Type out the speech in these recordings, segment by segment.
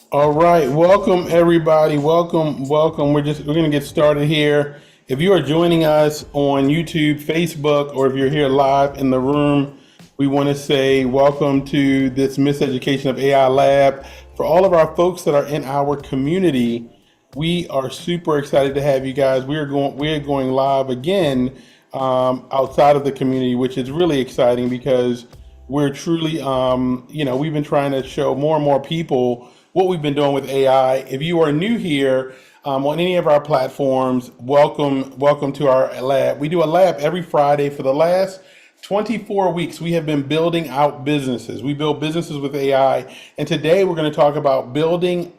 All right, welcome everybody. Welcome. We're gonna get started here. If you are joining us on YouTube, Facebook, or if you're here live in the room, we want to say welcome to this Miseducation of AI Lab. For all of our folks that are in our community, we are super excited to have you guys. We are going live again outside of the community, which is really exciting because we're truly, we've been trying to show more and more people what we've been doing with AI. If you are new here on any of our platforms, welcome to our lab. We do a lab every Friday for the last 24 weeks. We have been building out businesses. We build businesses with AI, and today we're going to talk about building,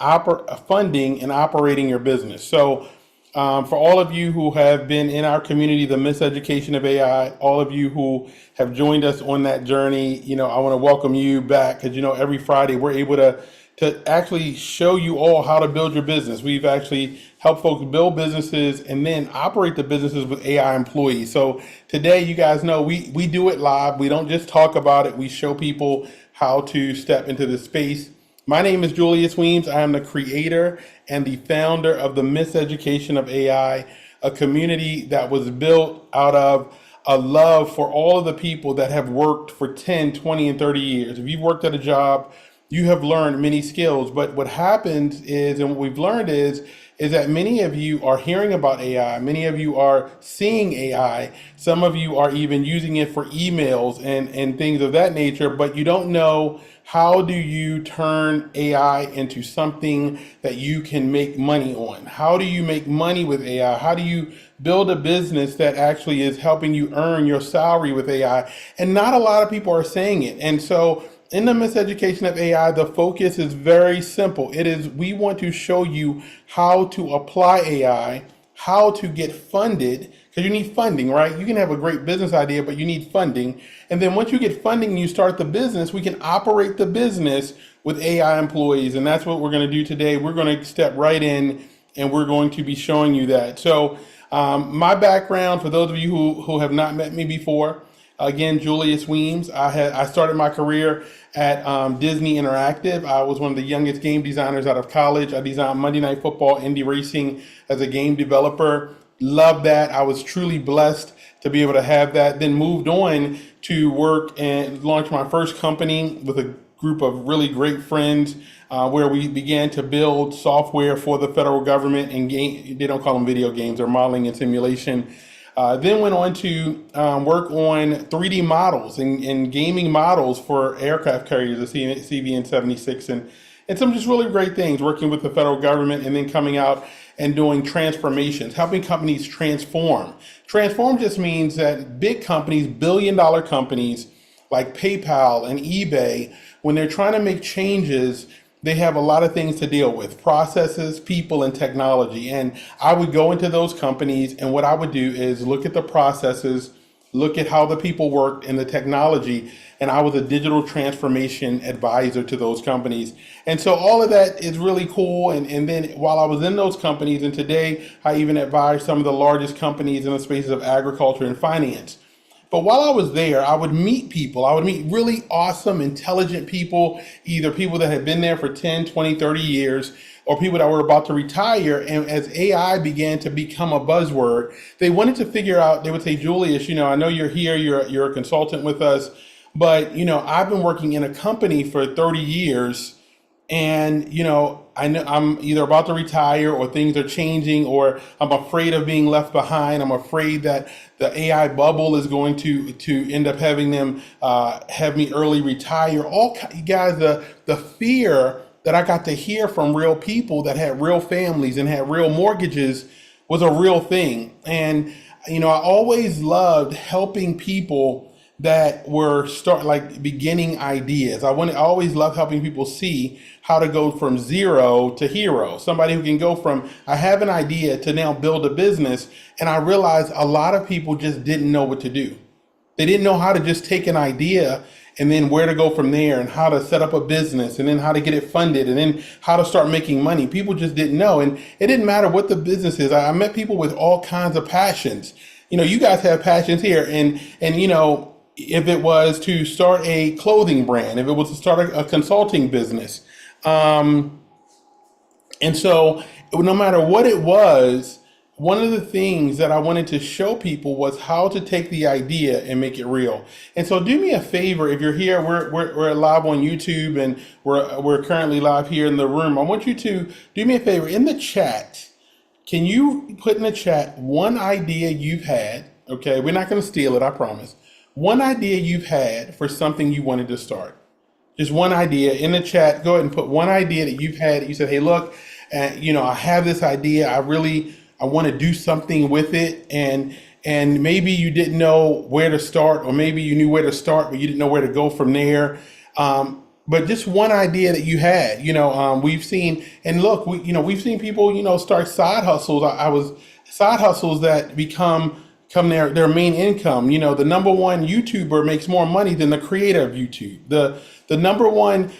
funding, and operating your business. So for all of you who have been in our community, the Miseducation of AI, all of you who have joined us on that journey, I want to welcome you back because, every Friday we're able to actually show you all how to build your business. We've actually helped folks build businesses and then operate the businesses with AI employees. So today, you guys know we do it live. We don't just talk about it. We show people how to step into this space. My name is Julius Weems. I am the creator and the founder of the Miseducation of AI, a community that was built out of a love for all of the people that have worked for 10, 20, and 30 years. If you've worked at a job, you have learned many skills. But what happens is, and what we've learned is that many of you are hearing about AI. Many of you are seeing AI. Some of you are even using it for emails and things of that nature, but you don't know how do you turn AI into something that you can make money on? How do you make money with AI? How do you build a business that actually is helping you earn your salary with AI? And not a lot of people are saying it. And so in the Miseducation of AI, the focus is very simple. It is, we want to show you how to apply AI, how to get funded, because you need funding, right? You can have a great business idea, but you need funding. And then once you get funding and you start the business, we can operate the business with AI employees. And that's what we're going to do today. We're going to step right in and we're going to be showing you that. So my background, for those of you who have not met me before, again, Julius Weems. I started my career at Disney Interactive. I was one of the youngest game designers out of college. I designed Monday Night Football, Indy Racing as a game developer. Loved that. I was truly blessed to be able to have that. Then moved on to work and launch my first company with a group of really great friends where we began to build software for the federal government and they don't call them video games, they're modeling and simulation. Then went on to work on 3D models and gaming models for aircraft carriers, the CVN-76, and some just really great things, working with the federal government and then coming out and doing transformations, helping companies transform. Transform just means that big companies, billion-dollar companies like PayPal and eBay, when they're trying to make changes, they have a lot of things to deal with: processes, people, and technology. And I would go into those companies, and what I would do is look at the processes, look at how the people worked and the technology, and I was a digital transformation advisor to those companies. And so all of that is really cool. And then while I was in those companies, and today I even advise some of the largest companies in the spaces of agriculture and finance. But while I was there, I would meet people. I would meet really awesome, intelligent people, either people that had been there for 10, 20, 30 years, or people that were about to retire. And as AI began to become a buzzword, they wanted to figure out, they would say, Julius, I know you're here, you're a consultant with us, but, I've been working in a company for 30 years and I know I'm either about to retire or things are changing or I'm afraid of being left behind. I'm afraid that the AI bubble is going to end up having them have me early retire. Guys, the fear that I got to hear from real people that had real families and had real mortgages was a real thing. And I always loved helping people that were beginning ideas. I always love helping people see how to go from zero to hero. Somebody who can go from, I have an idea, to now build a business. And I realized a lot of people just didn't know what to do. They didn't know how to just take an idea and then where to go from there and how to set up a business and then how to get it funded and then how to start making money. People just didn't know. And it didn't matter what the business is. I met people with all kinds of passions. You guys have passions here, and if it was to start a clothing brand, if it was to start a consulting business, And so, no matter what it was, one of the things that I wanted to show people was how to take the idea and make it real. And so, do me a favor if you're here. We're live on YouTube, and we're currently live here in the room. I want you to do me a favor in the chat. Can you put in the chat one idea you've had? Okay, we're not going to steal it, I promise. One idea you've had for something you wanted to start. Just one idea in the chat. Go ahead and put one idea that you've had. You said, "Hey, look, I have this idea. I want to do something with it, and maybe you didn't know where to start, or maybe you knew where to start, but you didn't know where to go from there." But just one idea that you had. We've seen, and look, we've seen people, start side hustles. I was side hustles that become their main income. The number one YouTuber makes more money than the creator of YouTube. The number one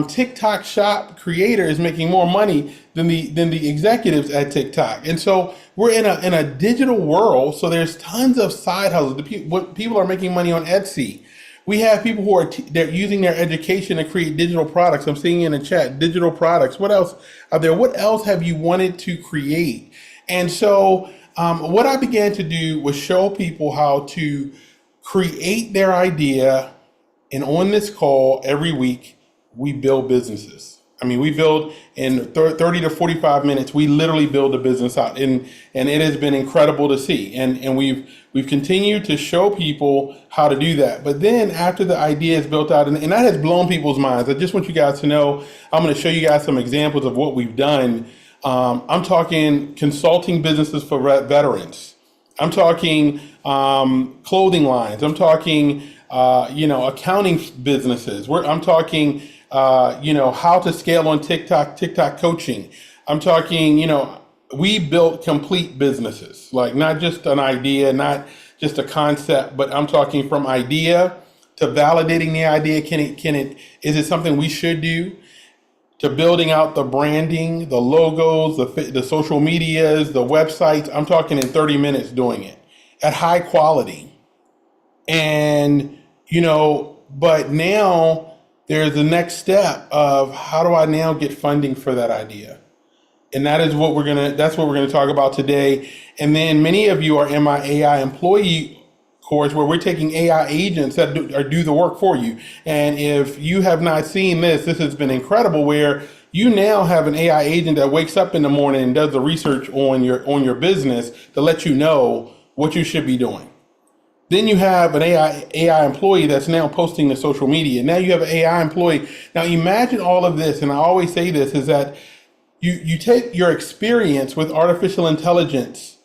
TikTok shop creator is making more money than the executives at TikTok. And so we're in a digital world. So there's tons of side hustles. People are making money on Etsy. We have people who they're using their education to create digital products. I'm seeing in the chat, digital products. What else are there? What else have you wanted to create? And so what I began to do was show people how to create their idea. And on this call every week, we build businesses. I mean, we build in 30 to 45 minutes, we literally build a business out. And it has been incredible to see. And we've continued to show people how to do that. But then after the idea is built out, and that has blown people's minds. I just want you guys to know, I'm going to show you guys some examples of what we've done. I'm talking consulting businesses for veterans. I'm talking clothing lines. I'm talking accounting businesses. I'm talking, how to scale on TikTok coaching. I'm talking, we built complete businesses, like not just an idea, not just a concept, but I'm talking from idea to validating the idea. Is it something we should do? To building out the branding, the logos, the social medias, the websites. I'm talking in 30 minutes doing it at high quality. And, but now there's the next step of how do I now get funding for that idea? And that's what we're going to talk about today. And then many of you are in my AI employee course where we're taking AI agents that do the work for you. And if you have not seen this has been incredible, where you now have an AI agent that wakes up in the morning and does the research on your business to let you know what you should be doing. Then you have an AI employee that's now posting to social media. Now you have an AI employee. Now imagine all of this, and I always say this, is that you take your experience with artificial intelligence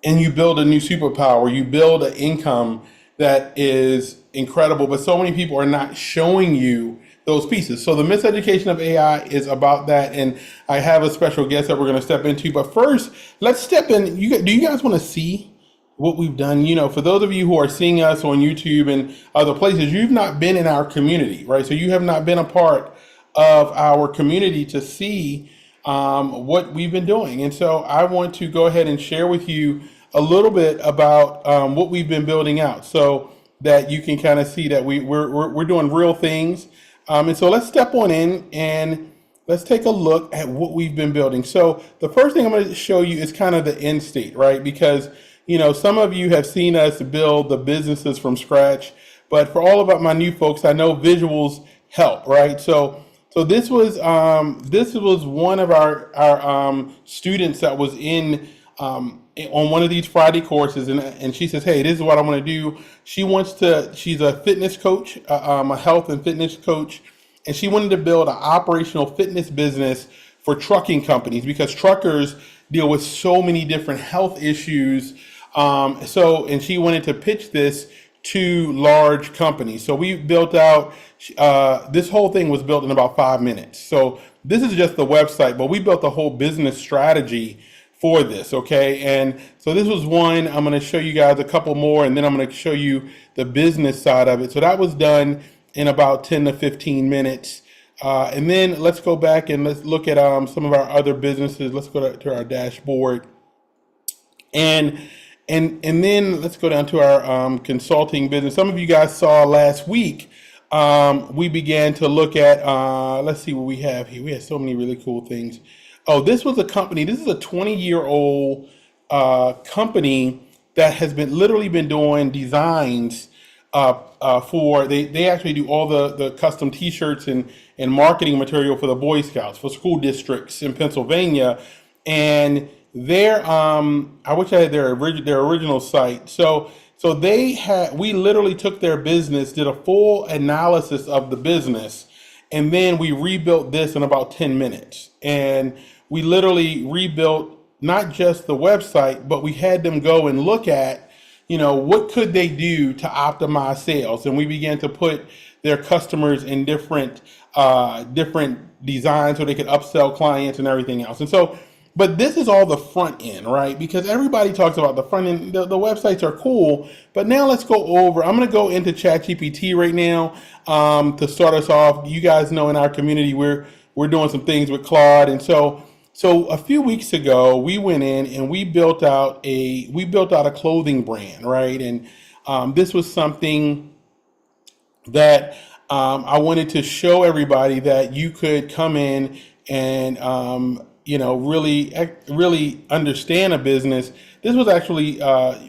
and you build a new superpower. You build an income that is incredible, but so many people are not showing you those pieces. So the miseducation of AI is about that, and I have a special guest that we're going to step into. But first, let's step in. Do you guys want to see what we've done? For those of you who are seeing us on YouTube and other places, you've not been in our community, right? So you have not been a part of our community to see what we've been doing. And so I want to go ahead and share with you a little bit about what we've been building out, so that you can kind of see that we're doing real things. And so let's step on in and let's take a look at what we've been building. So the first thing I'm going to show you is kind of the end state, right? Because some of you have seen us build the businesses from scratch, but for all of my new folks, I know visuals help, right? So this was one of our students that was on one of these Friday courses, and she says, "Hey, this is what I want to do." She's a fitness coach, a health and fitness coach, and she wanted to build an operational fitness business for trucking companies, because truckers deal with so many different health issues. And she wanted to pitch this to large companies. So we built out, this whole thing was built in about 5 minutes. So this is just the website, but we built a whole business strategy for this, okay? And so this was one. I'm going to show you guys a couple more, and then I'm going to show you the business side of it. So that was done in about 10 to 15 minutes. And then let's go back and let's look at some of our other businesses. Let's go to our dashboard. And then let's go down to our consulting business. Some of you guys saw last week, we began to look at, let's see what we have here. We have so many really cool things. Oh, this was a company. This is a 20-year-old company that has been literally been doing designs for they actually do all the custom T-shirts and marketing material for the Boy Scouts for school districts in Pennsylvania, and their I wish I had their original site. So they had we literally took their business, did a full analysis of the business, and then we rebuilt this in about 10 minutes. And we literally rebuilt not just the website, but we had them go and look at, what could they do to optimize sales. And we began to put their customers in different designs so they could upsell clients and everything else. And so, but this is all the front end, right? Because everybody talks about the front end. The websites are cool, but now let's go over. I'm going to go into ChatGPT right now to start us off. You guys know in our community we're doing some things with Claude, and so a few weeks ago we went in and we built out a clothing brand, right? And this was something that I wanted to show everybody that you could come in and really understand a business. This was actually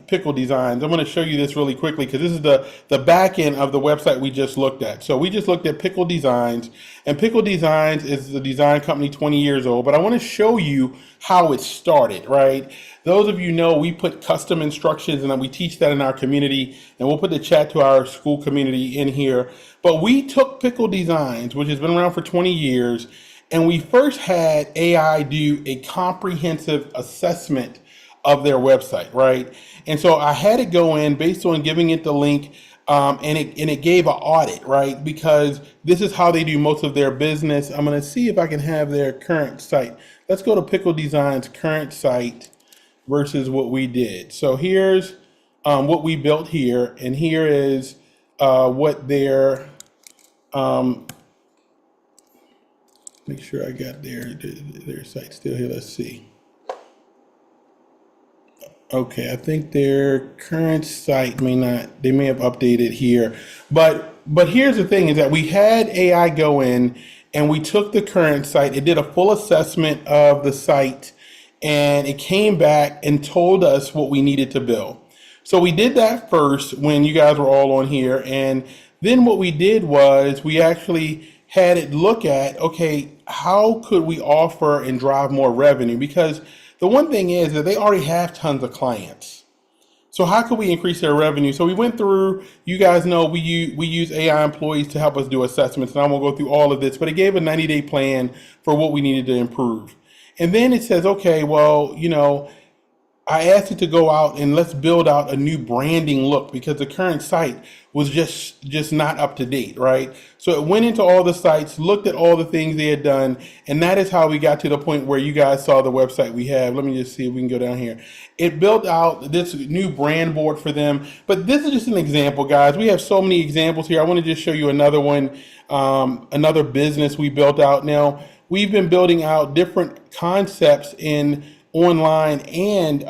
Pickle Designs. I'm going to show you this really quickly because this is the back end of the website we just looked at. So we just looked at Pickle Designs, and Pickle Designs is the design company, 20 years old. But I want to show you how it started, right? Those of you know we put custom instructions and we teach that in our community, and we'll put the chat to our school community in here. But we took Pickle Designs, which has been around for 20 years, and we first had AI do a comprehensive assessment of their website, right? And so I had it go in based on giving it the link, and it gave an audit, right? Because this is how they do most of their business. I'm going to see if I can have their current site. Let's go to Pickle Design's current site versus what we did. So here's what we built here, and here is what their make sure I got their site still here. Let's see. Okay, I think their current site may not, they may have updated here. But here's the thing is that we had AI go in and we took the current site, it did a full assessment of the site, and it came back and told us what we needed to build. So we did that first when you guys were all on here, and then what we did was we actually had it look at, okay, how could we offer and drive more revenue? Because the one thing is that they already have tons of clients. So how could we increase their revenue? So we went through, you guys know we use AI employees to help us do assessments, and I won't go through all of this, but it gave a 90-day plan for what we needed to improve. And then it says, okay, well, I asked it to go out and let's build out a new branding look because the current site was just not up to date, right? So it went into all the sites, looked at all the things they had done, and that is how we got to the point where you guys saw the website we have. Let me just see if we can go down here. It built out this new brand board for them, but this is just an example, guys. We have so many examples here. I want to just show you another one, another business we built out. Now, we've been building out different concepts in online and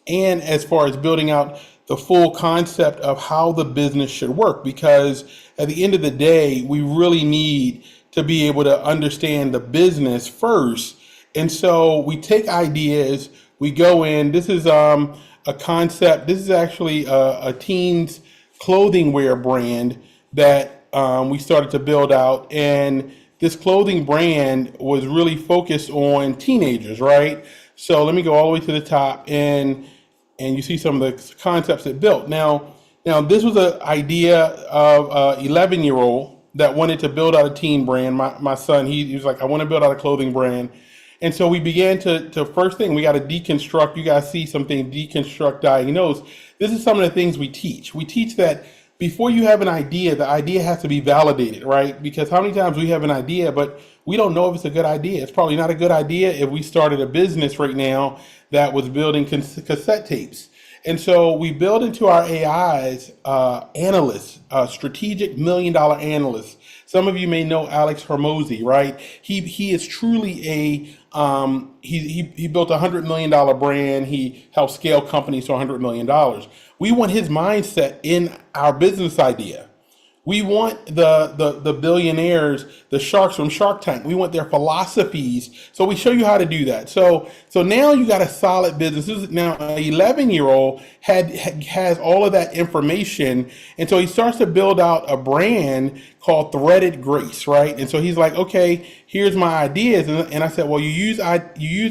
as far as building out the full concept of how the business should work, because at the end of the day we really need to be able to understand the business first. And so we take ideas, we go in, this is a concept, this is actually a teens clothing wear brand that we started to build out, and this clothing brand was really focused on teenagers, right? So let me go all the way to the top, and you see some of the concepts it built. Now this was an idea of an 11-year-old that wanted to build out a teen brand. My son, he was like, I want to build out a clothing brand. And so we began to first thing, we got to deconstruct. You guys see something, deconstruct, diagnose. This is some of the things we teach. We teach that before you have an idea, the idea has to be validated, right? Because how many times we have an idea, but we don't know if it's a good idea. It's probably not a good idea if we started a business right now that was building cassette tapes. And so we build into our AIs analysts, strategic $1 million analysts. Some of you may know Alex Hormozy, right? He is truly a he built a $100 million brand. He helped scale companies to $100 million. We want his mindset in our business idea. We want the billionaires, the sharks from Shark Tank. We want their philosophies. So we show you how to do that. So now you got a solid business. This is now an 11-year-old has all of that information, and so he starts to build out a brand called Threaded Grace, right? And so he's like, okay, here's my ideas, and I said, well, you use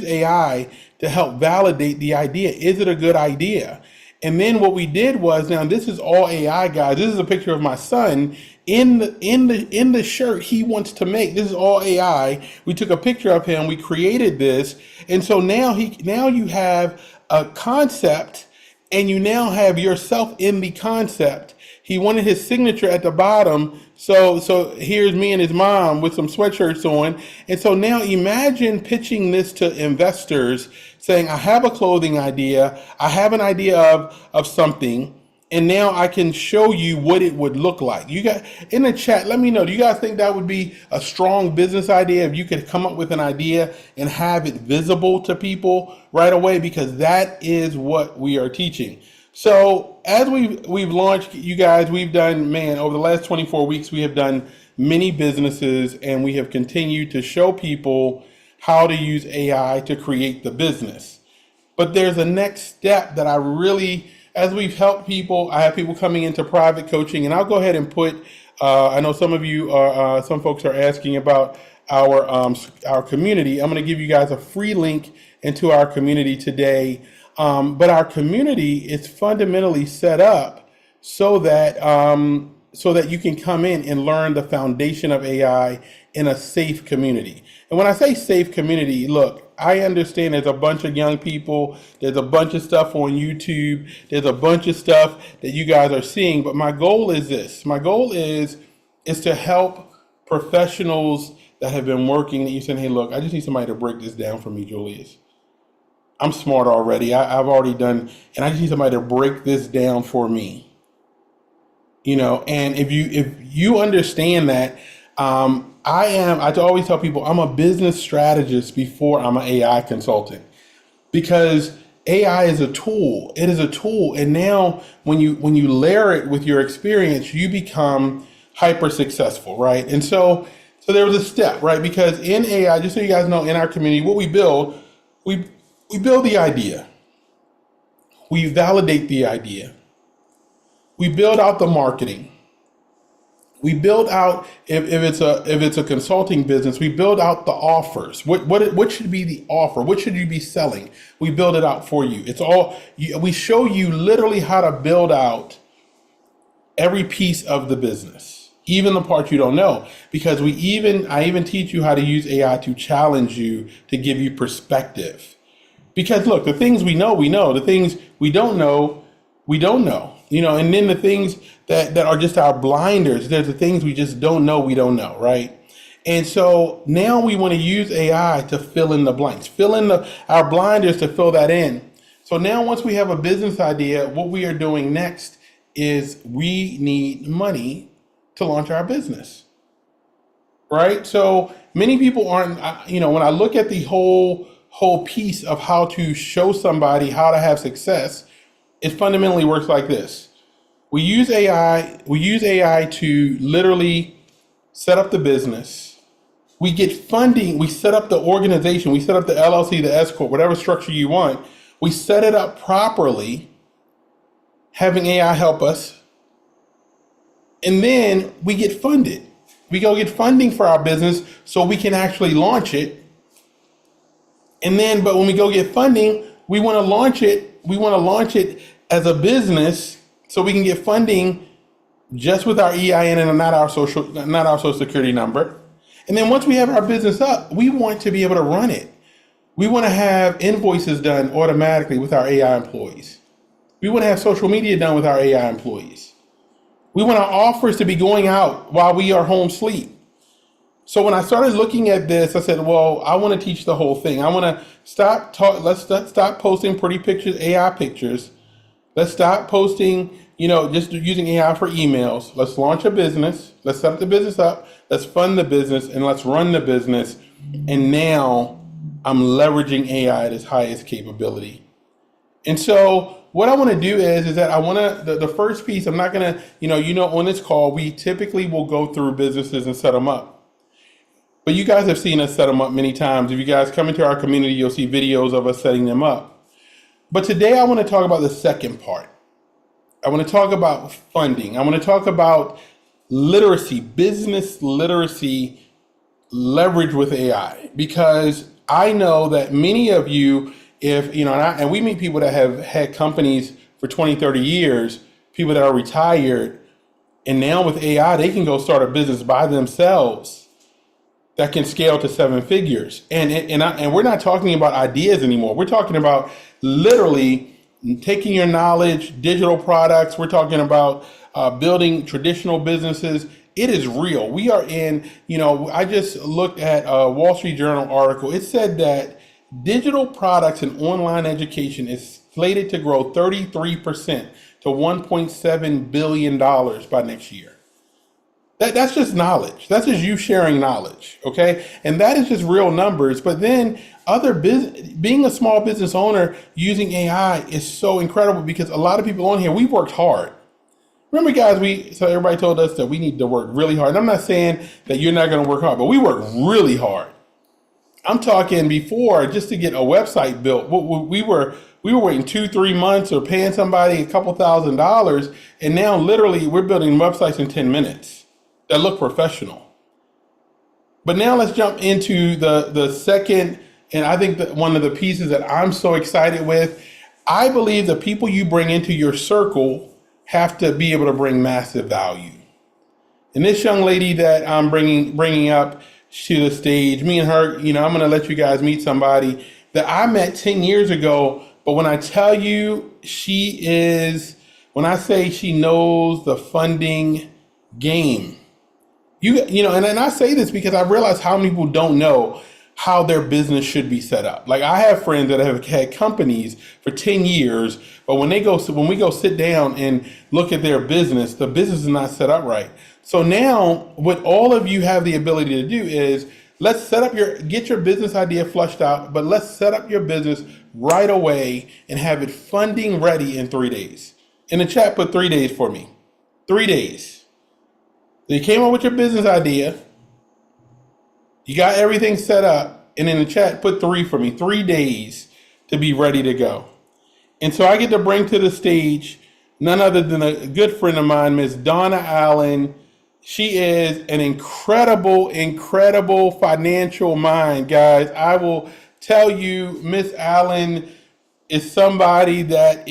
AI to help validate the idea. Is it a good idea? And then what we did was, now this is all AI, guys. This is a picture of my son in the shirt he wants to make. This is all AI. We took a picture of him. We created this, and so now you have a concept, and you now have yourself in the concept. He wanted his signature at the bottom. So here's me and his mom with some sweatshirts on. And so now imagine pitching this to investors saying, I have a clothing idea. I have an idea of something. And now I can show you what it would look like. You got in the chat, let me know. Do you guys think that would be a strong business idea if you could come up with an idea and have it visible to people right away? Because that is what we are teaching. So as we've launched, you guys, we've done, man, over the last 24 weeks, we have done many businesses, and we have continued to show people how to use AI to create the business. But there's a next step that I really, as we've helped people, I have people coming into private coaching, and I'll go ahead and put, I know some of you are, some folks are asking about our community. I'm going to give you guys a free link into our community today. But our community is fundamentally set up so that you can come in and learn the foundation of AI in a safe community. And when I say safe community, look, I understand there's a bunch of young people, there's a bunch of stuff on YouTube, there's a bunch of stuff that you guys are seeing, but my goal is this. My goal is to help professionals that have been working, that you saying, hey, look, I just need somebody to break this down for me, Julius. I'm smart already. I've already done, and I just need somebody to break this down for me. And if you understand that, I always tell people I'm a business strategist before I'm an AI consultant, because AI is a tool. It is a tool, and now when you layer it with your experience, you become hyper successful, right? And so there was a step, right? Because in AI, just so you guys know, in our community, what we build, we build the idea. We validate the idea. We build out the marketing. We build out, if it's a consulting business, we build out the offers. What should be the offer? What should you be selling? We build it out for you. We show you literally how to build out every piece of the business, even the part you don't know, because I even teach you how to use AI to challenge you, to give you perspective. Because look, the things we know, the things we don't know, we don't know, and then the things that are just our blinders, there's the things we just don't know, we don't know, right? And so now we want to use AI to fill in the blanks, our blinders to fill that in. So now once we have a business idea, what we are doing next is we need money to launch our business, right? So many people aren't, when I look at the whole piece of how to show somebody how to have success, it fundamentally works like this. We use AI to literally set up the business. We get funding, we set up the organization, we set up the LLC, the S Corp, whatever structure you want. We set it up properly, having AI help us. And then we get funded. We go get funding for our business so we can actually launch it. But when we go get funding, we want to launch it as a business so we can get funding just with our EIN and not our social security number. And then once we have our business up, we want to be able to run it. We want to have invoices done automatically with our AI employees. We want to have social media done with our AI employees. We want our offers to be going out while we are home sleep. So when I started looking at this, I said, well, I want to teach the whole thing. I want to let's stop posting pretty pictures, AI pictures. Let's stop posting, just using AI for emails. Let's launch a business. Let's set the business up. Let's fund the business, and let's run the business. And now I'm leveraging AI at its highest capability. And so what I want to do is that I want to, the first piece, I'm not going to, on this call, we typically will go through businesses and set them up. But you guys have seen us set them up many times. If you guys come into our community, you'll see videos of us setting them up. But today I want to talk about the second part. I want to talk about funding. I want to talk about literacy, business literacy leverage with AI, because I know that many of you, if and we meet people that have had companies for 20, 30 years, people that are retired, and now with AI, they can go start a business by themselves that can scale to seven figures. And we're not talking about ideas anymore. We're talking about literally taking your knowledge, digital products. We're talking about building traditional businesses. It is real. We are in, I just looked at a Wall Street Journal article. It said that digital products and online education is slated to grow 33% to $1.7 billion by next year. That's just knowledge. That's just you sharing knowledge, okay? And that is just real numbers. But then being a small business owner using AI is so incredible, because a lot of people on here, we've worked hard. Remember, guys, so everybody told us that we need to work really hard. And I'm not saying that you're not going to work hard, but we work really hard. I'm talking before, just to get a website built, we were waiting 2-3 months or paying somebody a couple $1,000s. And now literally we're building websites in 10 minutes that look professional. But now let's jump into the second, and I think that one of the pieces that I'm so excited with. I believe the people you bring into your circle have to be able to bring massive value. And this young lady that I'm bringing up to the stage, me and her, I'm going to let you guys meet somebody that I met 10 years ago. But when I tell you, when I say she knows the funding game, and I say this because I realize how many people don't know how their business should be set up. Like, I have friends that have had companies for 10 years, but when we go sit down and look at their business, the business is not set up right. So now what all of you have the ability to do is let's get your business idea flushed out, but let's set up your business right away and have it funding ready in 3 days. In the chat, put 3 days for me. 3 days. So you came up with your business idea. You got everything set up, and in the chat, put 3 for me. 3 days to be ready to go. And so I get to bring to the stage none other than a good friend of mine, Miss Donna Allen. She is an incredible, incredible financial mind, guys. I will tell you, Miss Allen is somebody that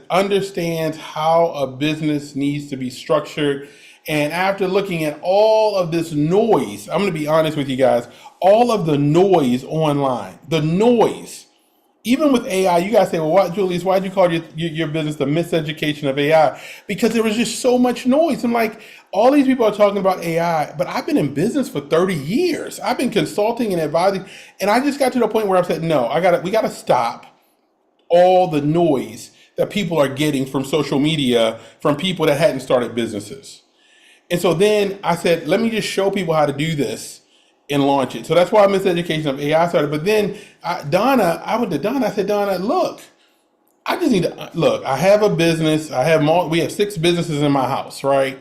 understands how a business needs to be structured. And after looking at all of this noise, I'm going to be honest with you guys, all of the noise online, the noise, even with AI, you guys say, well, what, Julius, why'd you call your business the Miseducation of AI? Because there was just so much noise. I'm like, all these people are talking about AI, but I've been in business for 30 years. I've been consulting and advising, and I just got to the point where I said, no, we got to stop all the noise that people are getting from social media, from people that hadn't started businesses. And so then I said, let me just show people how to do this and launch it. So that's why Miseducation of AI started. But then I went to Donna. I said, Donna, look, I just need to look. I have a business. We have 6 businesses in my house, right?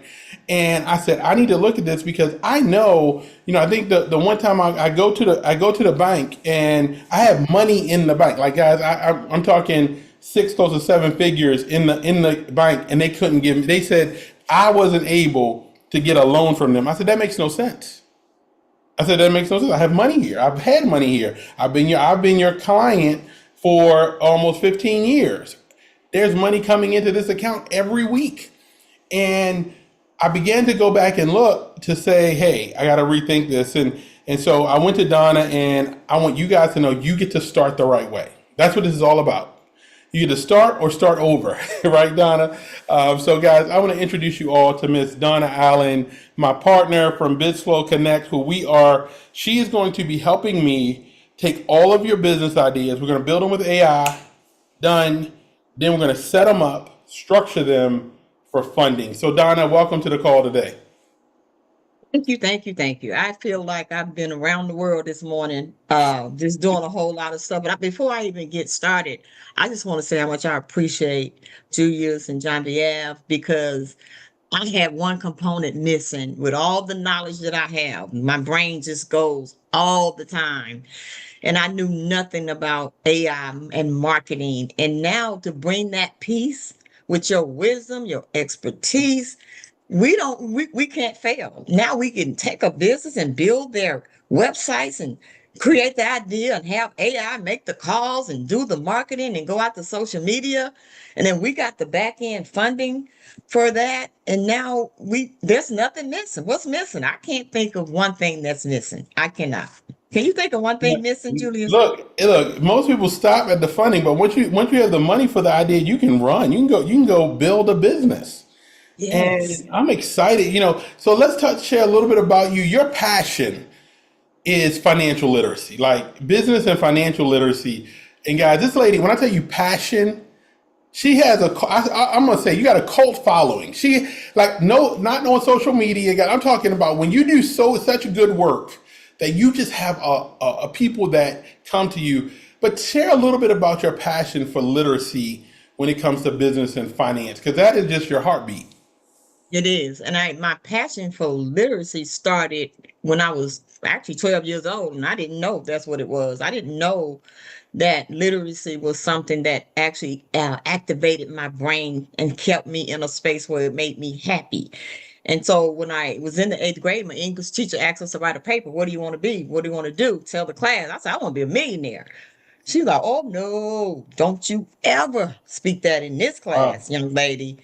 And I said, I need to look at this because I know, I think the one time I go to the bank and I have money in the bank. Like, guys, I'm talking 6 close to 7 figures in the bank, and they couldn't give me. They said I wasn't able to get a loan from them. I said, that makes no sense. I have money here. I've had money here. I've been your client for almost 15 years. There's money coming into this account every week. And I began to go back and look to say, hey, I got to rethink this. And so I went to Donna, and I want you guys to know you get to start the right way. That's what this is all about. You either start or start over, right, Donna? So, guys, I want to introduce you all to Miss Donna Allen, my partner from BizFlow Connect, she is going to be helping me take all of your business ideas. We're going to build them with AI, done. Then we're going to set them up, structure them for funding. So, Donna, welcome to the call today. Thank you, thank you, thank you. I feel like I've been around the world this morning, just doing a whole lot of stuff. But before I even get started, I just want to say how much I appreciate Julius and John Diab because I had one component missing with all the knowledge that I have. My brain just goes all the time. And I knew nothing about AI and marketing. And now to bring that piece with your wisdom, your expertise, we can't fail. Now we can take a business and build their websites and create the idea and have AI make the calls and do the marketing and go out to social media. And then we got the back end funding for that. And now there's nothing missing. What's missing? I can't think of one thing that's missing. I cannot. Can you think of one thing missing, Julius? Look. Most people stop at the funding, but once you have the money for the idea, you can run. You can go build a business. Yes. And I'm excited. So let's share a little bit about you. Your passion is financial literacy, like business and financial literacy. And guys, this lady, when I tell you passion, she has I'm gonna say you got a cult following. She like no, not on social media. I'm talking about when you do such good work that you just have a people that come to you. But share a little bit about your passion for literacy when it comes to business and finance, because that is just your heartbeat. It is. And my passion for literacy started when I was actually 12 years old, and I didn't know that's what it was. I didn't know that literacy was something that actually activated my brain and kept me in a space where it made me happy. And so when I was in the eighth grade, my English teacher asked us to write a paper. What do you want to be? What do you want to do? Tell the class. I said, I want to be a millionaire. She's like, oh no, don't you ever speak that in this Wow. class, young lady.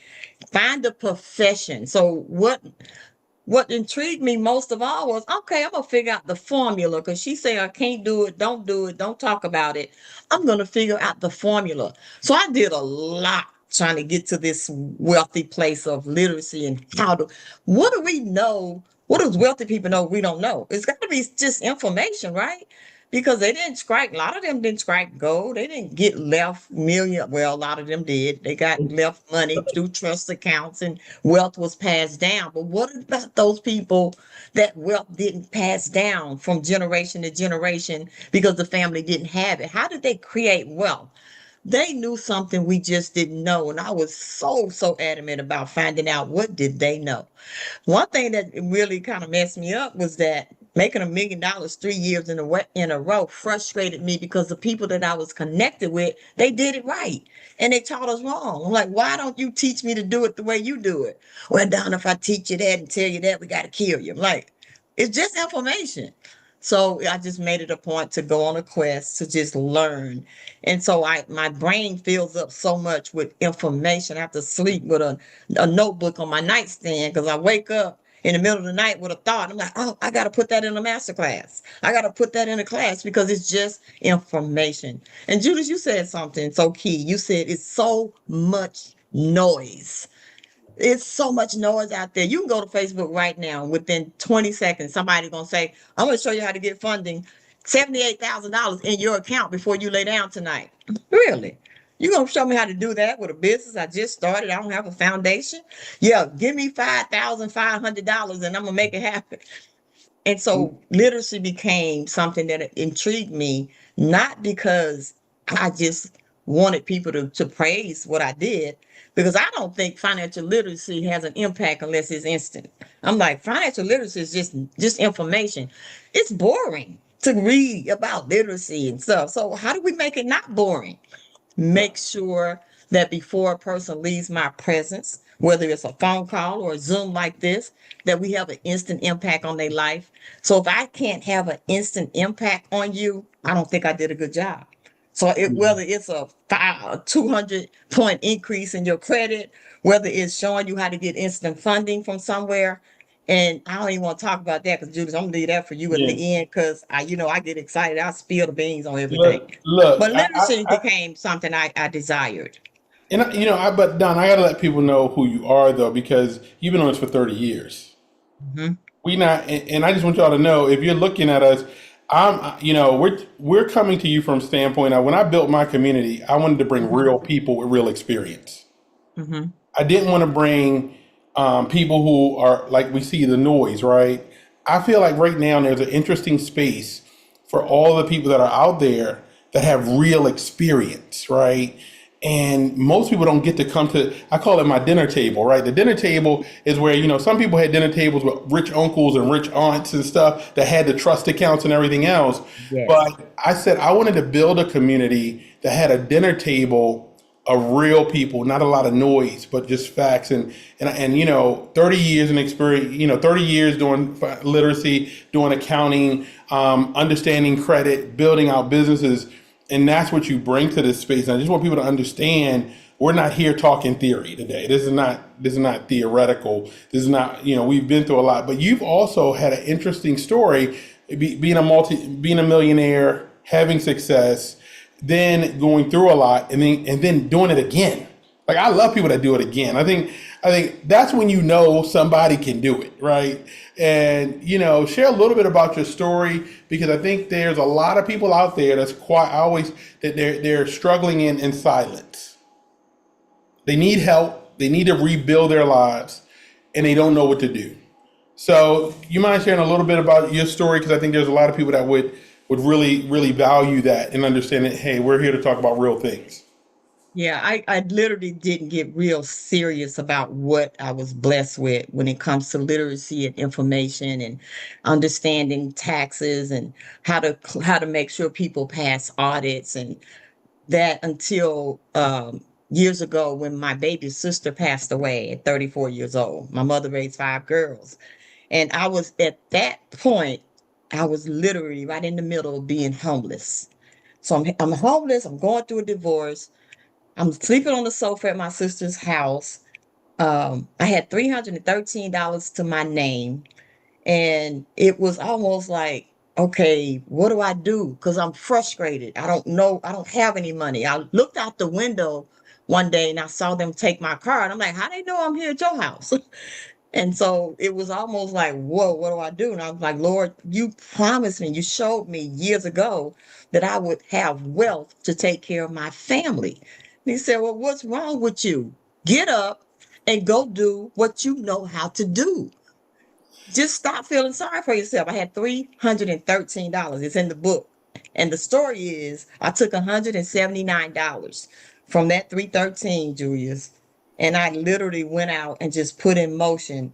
Find a profession. So what intrigued me most of all was, okay, I'm gonna figure out the formula because she said I can't do it, don't talk about it. I'm gonna figure out the formula. So I did a lot trying to get to this wealthy place of literacy and what do we know? What does wealthy people know we don't know? It's got to be just information, right? Because they didn't strike, a lot of them didn't strike gold. They didn't get left million. Well, a lot of them did. They got left money through trust accounts and wealth was passed down. But what about those people that wealth didn't pass down from generation to generation because the family didn't have it? How did they create wealth? They knew something we just didn't know. And I was so adamant about finding out what did they know. One thing that really kind of messed me up was that making $1 million 3 years in a row frustrated me because the people that I was connected with, they did it right and they taught us wrong. I'm like, why don't you teach me to do it the way you do it? Well, Don, if I teach you that and tell you that, we got to kill you. I'm like, it's just information. So I just made it a point to go on a quest to just learn. And so my brain fills up so much with information. I have to sleep with a notebook on my nightstand because I wake up in the middle of the night with a thought. I'm like, oh, I got to put that in a master class. I got to put that in a class because it's just information. And Judas, you said something so key. You said it's so much noise. It's so much noise out there. You can go to Facebook right now. Within 20 seconds, somebody's gonna say, I'm gonna show you how to get funding, $78,000 in your account before you lay down tonight. Really? You gonna show me how to do that with a business I just started? I don't have a foundation. Yeah, give me $5,500 and I'm gonna make it happen. And so literacy became something that intrigued me, not because I just wanted people to praise what I did, because I don't think financial literacy has an impact unless it's instant. I'm like, financial literacy is just information. It's boring to read about literacy and stuff. So how do we make it not boring? Make sure that before a person leaves my presence, whether it's a phone call or a Zoom like this, that we have an instant impact on their life. So if I can't have an instant impact on you, I don't think I did a good job. So whether it's a 200-point increase in your credit, whether it's showing you how to get instant funding from somewhere, and I don't even want to talk about that because Judas, I'm gonna leave that for you at Yeah. the end because I get excited. I spill the beans on everything. Look. But literacy became something I desired. But Don, I gotta let people know who you are though, because you've been on this for 30 years. Mhm. We not, and I just want y'all to know if you're looking at us, we're coming to you from standpoint of when I built my community, I wanted to bring Mhm. real people with real experience. Mhm. I didn't want to bring people who are like we see the noise, right? I feel like right now there's an interesting space for all the people that are out there that have real experience, right? And most people don't get to come to, I call it my dinner table, right? The dinner table is where, some people had dinner tables with rich uncles and rich aunts and stuff that had the trust accounts and everything else. Yes. But I said I wanted to build a community that had a dinner table of real people, not a lot of noise, but just facts. And 30 years in experience, 30 years doing literacy, doing accounting, understanding credit, building out businesses, and that's what you bring to this space. And I just want people to understand we're not here talking theory today. This is not theoretical. This is not, we've been through a lot, but you've also had an interesting story, being a millionaire, having success, then going through a lot, and then doing it again. Like, I love people that do it again. I think that's when somebody can do it, right? And share a little bit about your story, because I think there's a lot of people out there that's quite always that they're struggling in silence. They need help. They need to rebuild their lives, and they don't know what to do. So, you mind sharing a little bit about your story? Because I think there's a lot of people that would really, really value that and understand that, hey, we're here to talk about real things. Yeah, I literally didn't get real serious about what I was blessed with when it comes to literacy and information and understanding taxes and how to make sure people pass audits and that until years ago when my baby sister passed away at 34 years old. My mother raised five girls. And I was at that point, I was literally right in the middle of being homeless. So I'm homeless, I'm going through a divorce. I'm sleeping on the sofa at my sister's house. I had $313 to my name, and it was almost like, okay, what do I do? Because I'm frustrated. I don't know. I don't have any money. I looked out the window one day and I saw them take my car, and I'm like, how they know I'm here at your house? And so it was almost like, whoa, what do I do? And I was like, Lord, you promised me, you showed me years ago that I would have wealth to take care of my family. And he said, well, what's wrong with you? Get up and go do what you know how to do. Just stop feeling sorry for yourself. I had $313. It's in the book. And the story is I took $179 from that 313, Julius, and I literally went out and just put in motion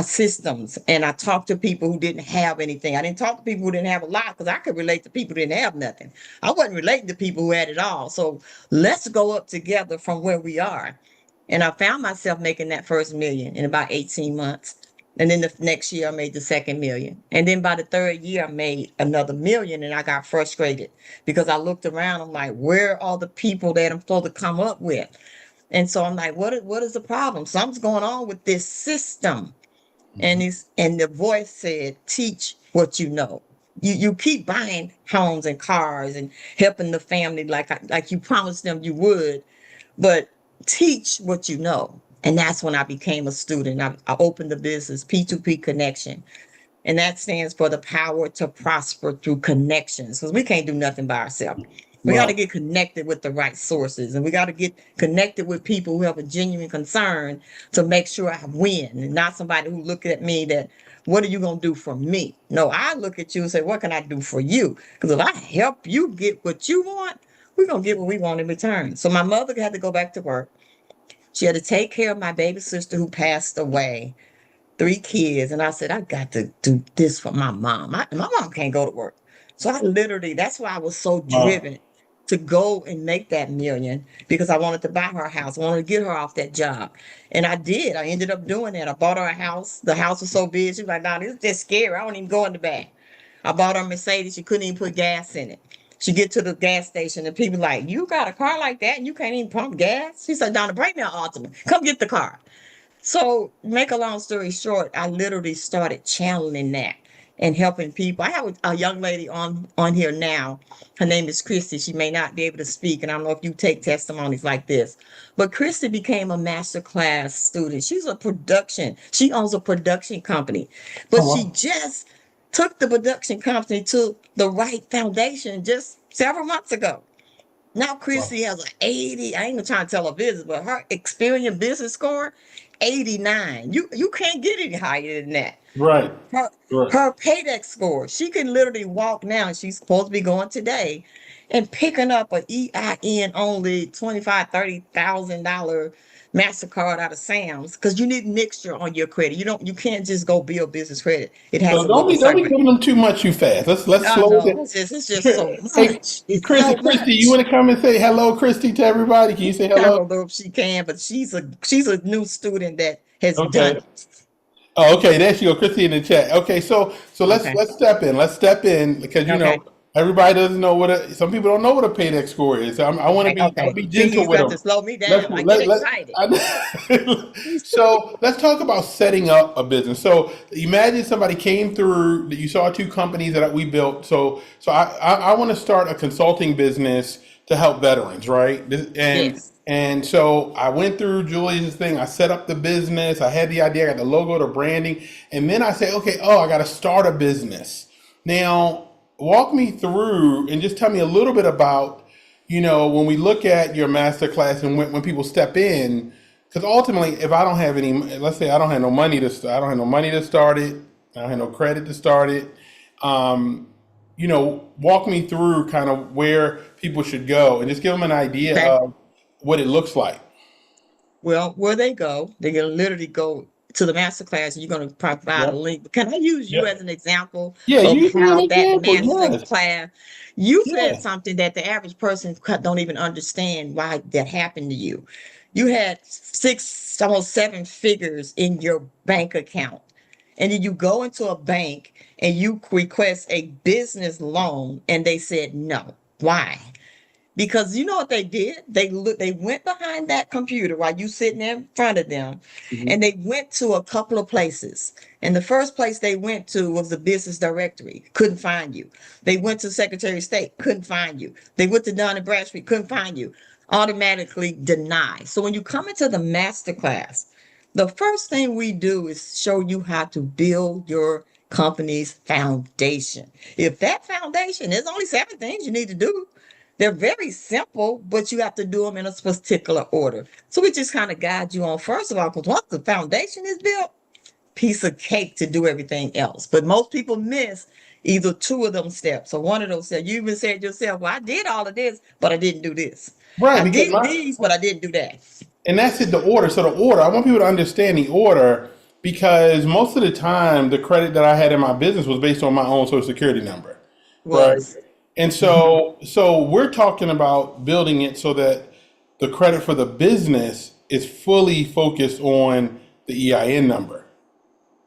systems. And I talked to people who didn't have anything. I didn't talk to people who didn't have a lot because I could relate to people who didn't have nothing. I wasn't relating to people who had it all. So let's go up together from where we are. And I found myself making that first million in about 18 months. And then the next year, I made the second million. And then by the third year, I made another million. And I got frustrated because I looked around. I'm like, where are all the people that I'm supposed to come up with? And so I'm like, what is the problem? Something's going on with this system. And the voice said, teach what you know. You keep buying homes and cars and helping the family like you promised them you would, but teach what you know. And that's when I became a student. I opened the business, P2P Connection. And that stands for the power to prosper through connections, because we can't do nothing by ourselves. We got to Wow. get connected with the right sources, and we got to get connected with people who have a genuine concern to make sure I win, and not somebody who look at me that, what are you going to do for me? No, I look at you and say, what can I do for you? Because if I help you get what you want, we're going to get what we want in return. So my mother had to go back to work. She had to take care of my baby sister who passed away, three kids. And I said, I got to do this for my mom. My mom can't go to work. So I literally, that's why I was so Wow. driven to go and make that million, because I wanted to buy her a house. I wanted to get her off that job. And I did. I ended up doing that. I bought her a house. The house was so big. She was like, nah, this is just scary. I don't even go in the back. I bought her a Mercedes. She couldn't even put gas in it. She get to the gas station and people like, you got a car like that and you can't even pump gas? She said, Donna, break me an Altima. Come get the car. So, make a long story short, I literally started channeling that and helping people. I have a young lady on here now. Her name is Christy. She may not be able to speak, and I don't know if you take testimonies like this, but Christy became a MasterClass student. She's a production. She owns a production company, but Oh, she wow. just took the production company to the right foundation just several months ago. Now Wow. Chrissy has an 80. I ain't even trying to tell her business, but her Experience business score, 89. You can't get any higher than that. Right. Her Right. her paydex score. She can literally walk now, and she's supposed to be going today and picking up a EIN only 25, $30,000 MasterCard out of Sam's because you need mixture on your credit. You can't just go build business credit. It has So to look a don't certain be way. giving them too much too fast. Let's Oh slow no, it it's just so down. Hey, much. It's Christy, so Christy, you much. want to come and say hello, Christy, to everybody? Can you say I hello? don't know if she can, but she's a new student that has done Okay. it. Oh, okay. There she go, Christy in the chat. Okay, so Okay. let's step in. Let's step in because Okay. everybody doesn't know some people don't know what a paydex score is. I want to Okay. be Okay. See, gentle you with got to them. slow me Let's down. I get let let. excited. So let's talk about setting up a business. So imagine somebody came through that you saw two companies that we built. So I want to start a consulting business to help veterans, right? Yes. And so I went through Julius' thing. I set up the business. I had the idea. I got the logo, the branding, and then I say, okay, oh, I got to start a business. Now, walk me through and just tell me a little bit about, when we look at your master class and when people step in, because ultimately, if I don't have any, let's say I don't have no money to, I don't have no money to start it. I don't have no credit to start it. Um, walk me through kind of where people should go and just give them an idea Okay. of what it looks like. Well, where they go, they're gonna literally go to the master class, and you're gonna provide a Yep. link. Can I use you Yep. as an example Yeah, of use me an how that example. master Yes. class? You said Yeah. something that the average person don't even understand why that happened to you. You had six, almost seven figures in your bank account, and then you go into a bank and you request a business loan, and they said no. Why? Because you know what they did? They went behind that computer while you sitting there in front of them, and Mhm. they went to a couple of places. And the first place they went to was the business directory. Couldn't find you. They went to Secretary of State. Couldn't find you. They went to Dun and Bradstreet. Couldn't find you. Automatically deny. So when you come into the master class, the first thing we do is show you how to build your company's foundation. If that foundation, there's only seven things you need to do. They're very simple, but you have to do them in a particular order. So we just kind of guide you on, first of all, because once the foundation is built, piece of cake to do everything else. But most people miss either two of them steps or one of those steps. You even said yourself, well, I did all of this, but I didn't do this. Right, I because did these, but I didn't do that. that's it, the order. So the order, I want people to understand the order because most of the time the credit that I had in my business was based on my own social security number. Right. Was. And Mhm. so we're talking about building it so that the credit for the business is fully focused on the EIN number.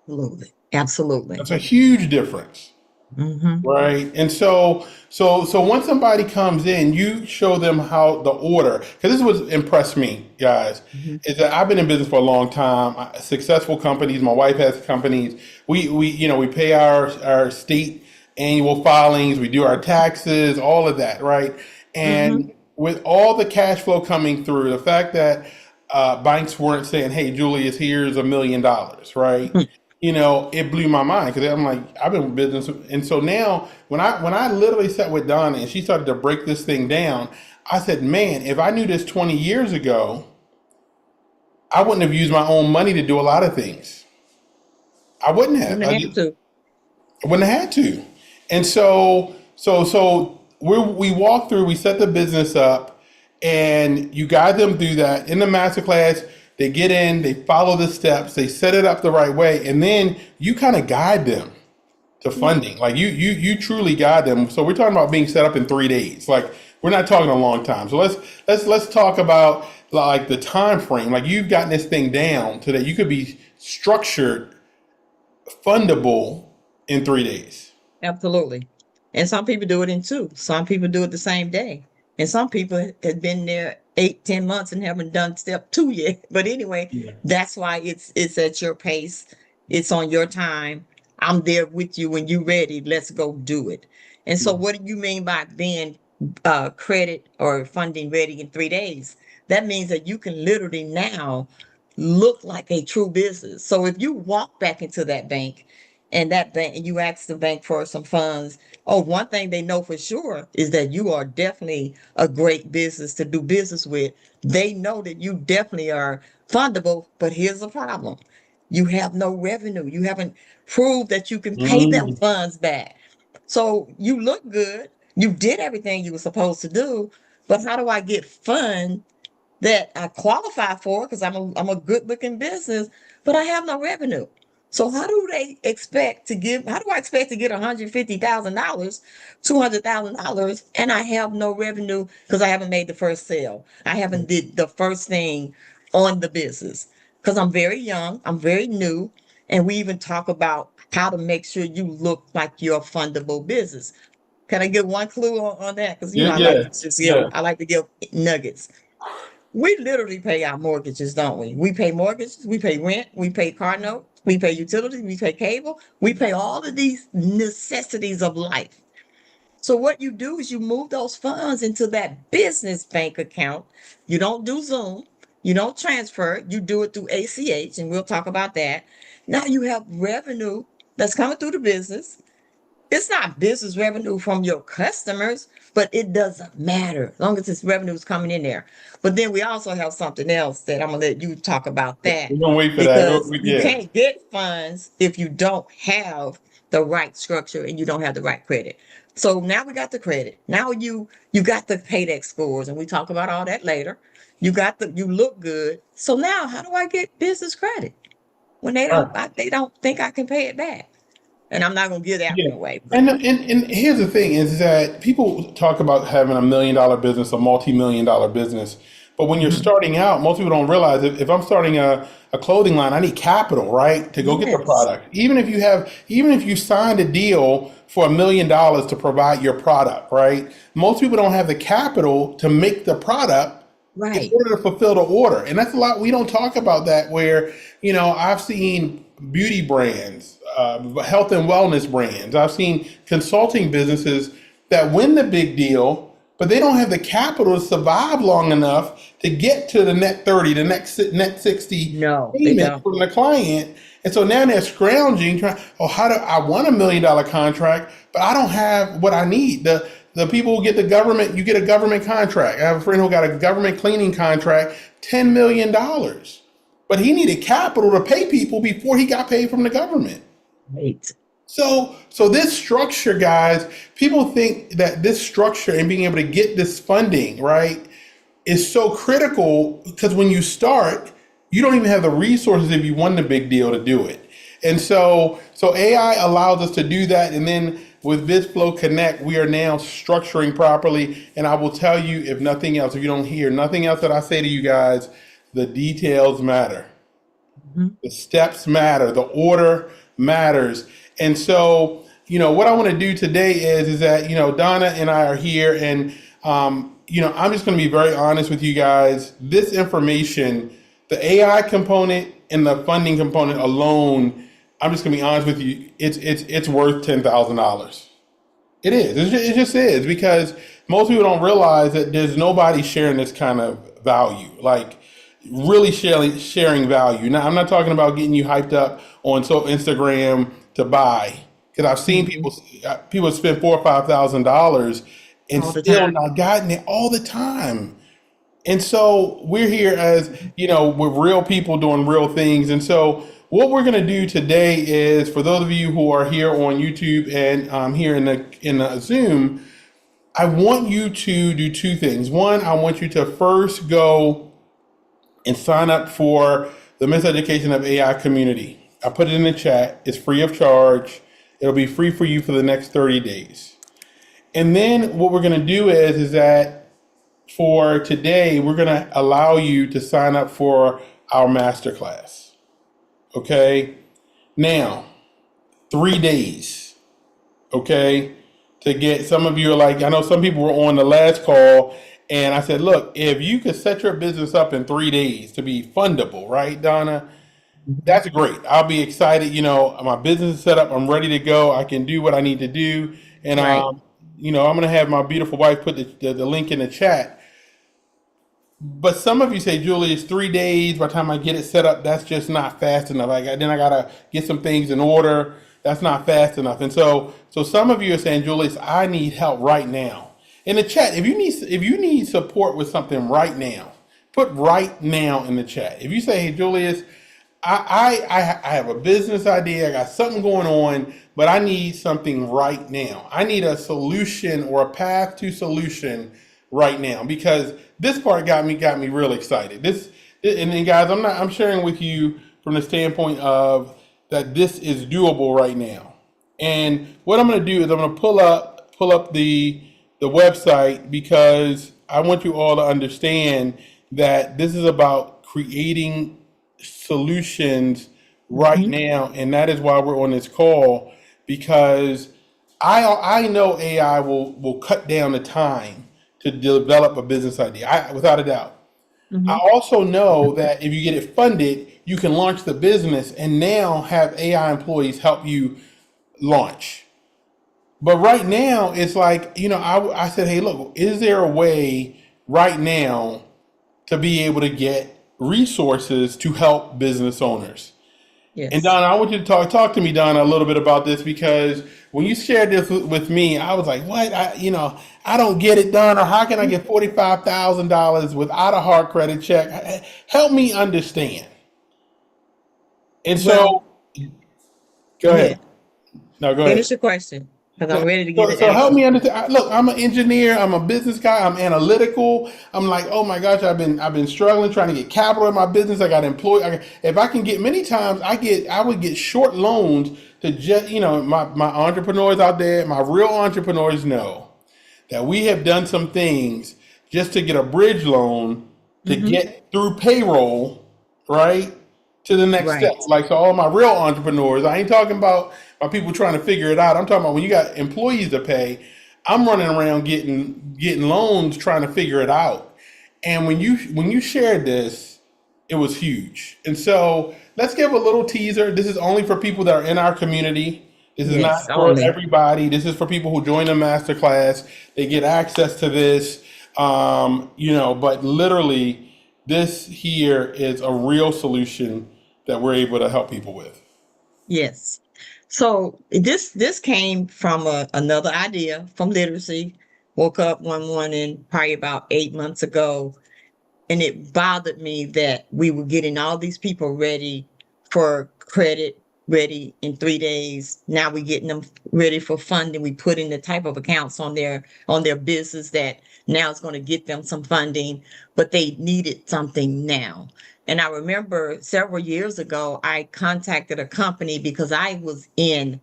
Absolutely. Absolutely. That's a huge difference. Hmm. Right. And so once somebody comes in, you show them how the order, because this is what impressed me, guys, Hmm. is that I've been in business for a long time. Successful companies. My wife has companies. We pay our state annual filings. We do our taxes, all of that, right? Hmm. And with all the cash flow coming through, the fact that banks weren't saying, "Hey, Julius, here's $1 million," right? It blew my mind because I'm like, I've been in business, and so now when I literally sat with Donna and she started to break this thing down, I said, man, if I knew this 20 years ago, I wouldn't have used my own money to do a lot of things. I wouldn't have. Wouldn't have to. I wouldn't have had to. And so we walk through, we set the business up, and you guide them through that in the masterclass. They get in, they follow the steps, they set it up the right way, and then you kind of guide them to funding. Like you truly guide them. So we're talking about being set up in 3 days. Like we're not talking a long time. So let's talk about like the time frame. Like you've gotten this thing down so that you could be structured, fundable in 3 days. Absolutely. And some people do it in two. Some people do it the same day. And some people have been there 8, 10 months and haven't done step two yet. But anyway, Yeah. that's why it's at your pace. It's on your time. I'm there with you when you're ready. Let's go do it. And so what do you mean by being credit or funding ready in 3 days? That means that you can literally now look like a true business. So if you walk back into that bank and you ask the bank for some funds, oh, one thing they know for sure is that you are definitely a great business to do business with. They know that you definitely are fundable, but here's the problem. You have no revenue. You haven't proved that you can pay them Mm. funds back. So you look good. You did everything you were supposed to do, but how do I get funds that I qualify for because I'm a good looking business, but I have no revenue. So how do they expect to give? How do I expect to get $150,000, $200,000, and I have no revenue because I haven't made the first sale? I haven't did the first thing on the business because I'm very young, I'm very new, and we even talk about how to make sure you look like you're a fundable business. Can I give one clue on that? Because Yeah, I like yeah, to just yeah. I like to give nuggets. We literally pay our mortgages, don't we? We pay mortgages, we pay rent, we pay car note, we pay utilities, we pay cable, we pay all of these necessities of life. So what you do is you move those funds into that business bank account. You don't do Zoom, you don't transfer it, you do it through ACH, and we'll talk about that. Now you have revenue that's coming through the business. It's not business revenue from your customers, but it doesn't matter as long as this revenue is coming in there. But then we also have something else that I'm gonna let you talk about that We're gonna wait for that. because you Yeah, can't get funds if you don't have the right structure and you don't have the right credit. So now we got the credit. Now you got the paydex scores, and we talk about all that later. You look good. So now how do I get business credit when right. they don't think I can pay it back? And I'm not gonna give that Yeah. one away, but And here's the thing is that people talk about having $1 million business, a multi-million-dollar business. But when you're mhm. starting out, most people don't realize if I'm starting a clothing line, I need capital, right? To go get the Yes, product. Even if you signed a deal for $1 million to provide your product, right? Most people don't have the capital to make the product in right. order to fulfill the order. And that's a lot. We don't talk about that where, I've seen beauty brands, health and wellness brands. I've seen consulting businesses that win the big deal, but they don't have the capital to survive long enough to get to the net 30, the next net 60 No, they payment don't. from the client. And so now they're scrounging, trying, oh, how do I want $1 million contract, but I don't have what I need. The people who get the government, you get a government contract. I have a friend who got a government cleaning contract, $10 million. But he needed capital to pay people before he got paid from the government. Right. So this structure, guys, people think that this structure and being able to get this funding, right, is so critical because when you start, you don't even have the resources if you won the big deal to do it. And so AI allows us to do that. And then with BizFlow Connect, we are now structuring properly. And I will tell you, if nothing else, if you don't hear nothing else that I say to you guys, the details matter. Mhm. The steps matter. The order matters. And so, what I want to do today is that, Donna and I are here and, I'm just going to be very honest with you guys. This information, the AI component and the funding component alone, I'm just going to be honest with you. It's worth $10,000. It is. It just is because most people don't realize that there's nobody sharing this kind of value, like really sharing value. Now, I'm not talking about getting you hyped up on Instagram to buy because I've seen Mhm. people spend $4,000 or $5,000 and All the still time. not gotten it all the time. And so we're here as, with real people doing real things. And so what we're going to do today is for those of you who are here on YouTube and here in the Zoom, I want you to do two things. One, I want you to first go and sign up for the Miseducation of AI community. I put it in the chat. It's free of charge. It'll be free for you for the next 30 days. And then what we're going to do is that for today, we're going to allow you to sign up for our MasterClass. Okay. Now, 3 days. Okay. To get some of you are like, I know some people were on the last call and I said, look, if you could set your business up in 3 days to be fundable, right, Donna? Mhm. That's great. I'll be excited. My business is set up. I'm ready to go. I can do what I need to do. And, Right. I'm going to have my beautiful wife put the link in the chat. But some of you say, Julius, 3 days. By the time I get it set up, that's just not fast enough. Then I gotta get some things in order. That's not fast enough. And so some of you are saying, Julius, I need help right now. In the chat, if you need support with something right now, put right now in the chat. If you say, hey, Julius, I have a business idea. I got something going on, but I need something right now. I need a solution or a path to solution right now because this part got me real excited. And then guys, I'm sharing with you from the standpoint of that this is doable right now. And what I'm going to do is I'm going to pull up the website because I want you all to understand that this is about creating solutions right Mhm. now, and that is why we're on this call because I know AI will cut down the time to develop a business idea, without a doubt. I Mhm. also know that if you get it funded, you can launch the business and now have AI employees help you launch. But right now, it's like, I said, hey, look, is there a way right now to be able to get resources to help business owners? And Yes. Don, I want you to talk to me, Don, a little bit about this because when you shared this with me, I was like, "What? I don't get it, Don. Or how can I get $45,000 without a hard credit check? Help me understand." And Well, so, go go ahead. ahead. No, go ahead. Finish your question because I'm So, ready to get so, an so help answer. me understand. Look, I'm an engineer. I'm a business guy. I'm analytical. I'm like, oh my gosh, I've been struggling trying to get capital in my business. I got employed. If I can get many times, I would get short loans to just my entrepreneurs out there, my real entrepreneurs know that we have done some things just to get a bridge loan to Hmm. get through payroll, right? To the next step. Right. Like, so all my real entrepreneurs, I ain't talking about my people trying to figure it out. I'm talking about when you got employees to pay, I'm running around getting loans trying to figure it out. And when you shared this, it was huge. And so let's give a little teaser. This is only for people that are in our community. This is Yes. not for Only. everybody. This is for people who join the masterclass. They get access to this. But literally, this here is a real solution that we're able to help people with. Yes. So this came from another idea from literacy. Woke up one morning, probably about 8 months ago, and it bothered me that we were getting all these people ready for credit ready in 3 days. Now we're getting them ready for funding. We put in the type of accounts on their business that now is going to get them some funding, but they needed something now. And I remember several years ago, I contacted a company because I was in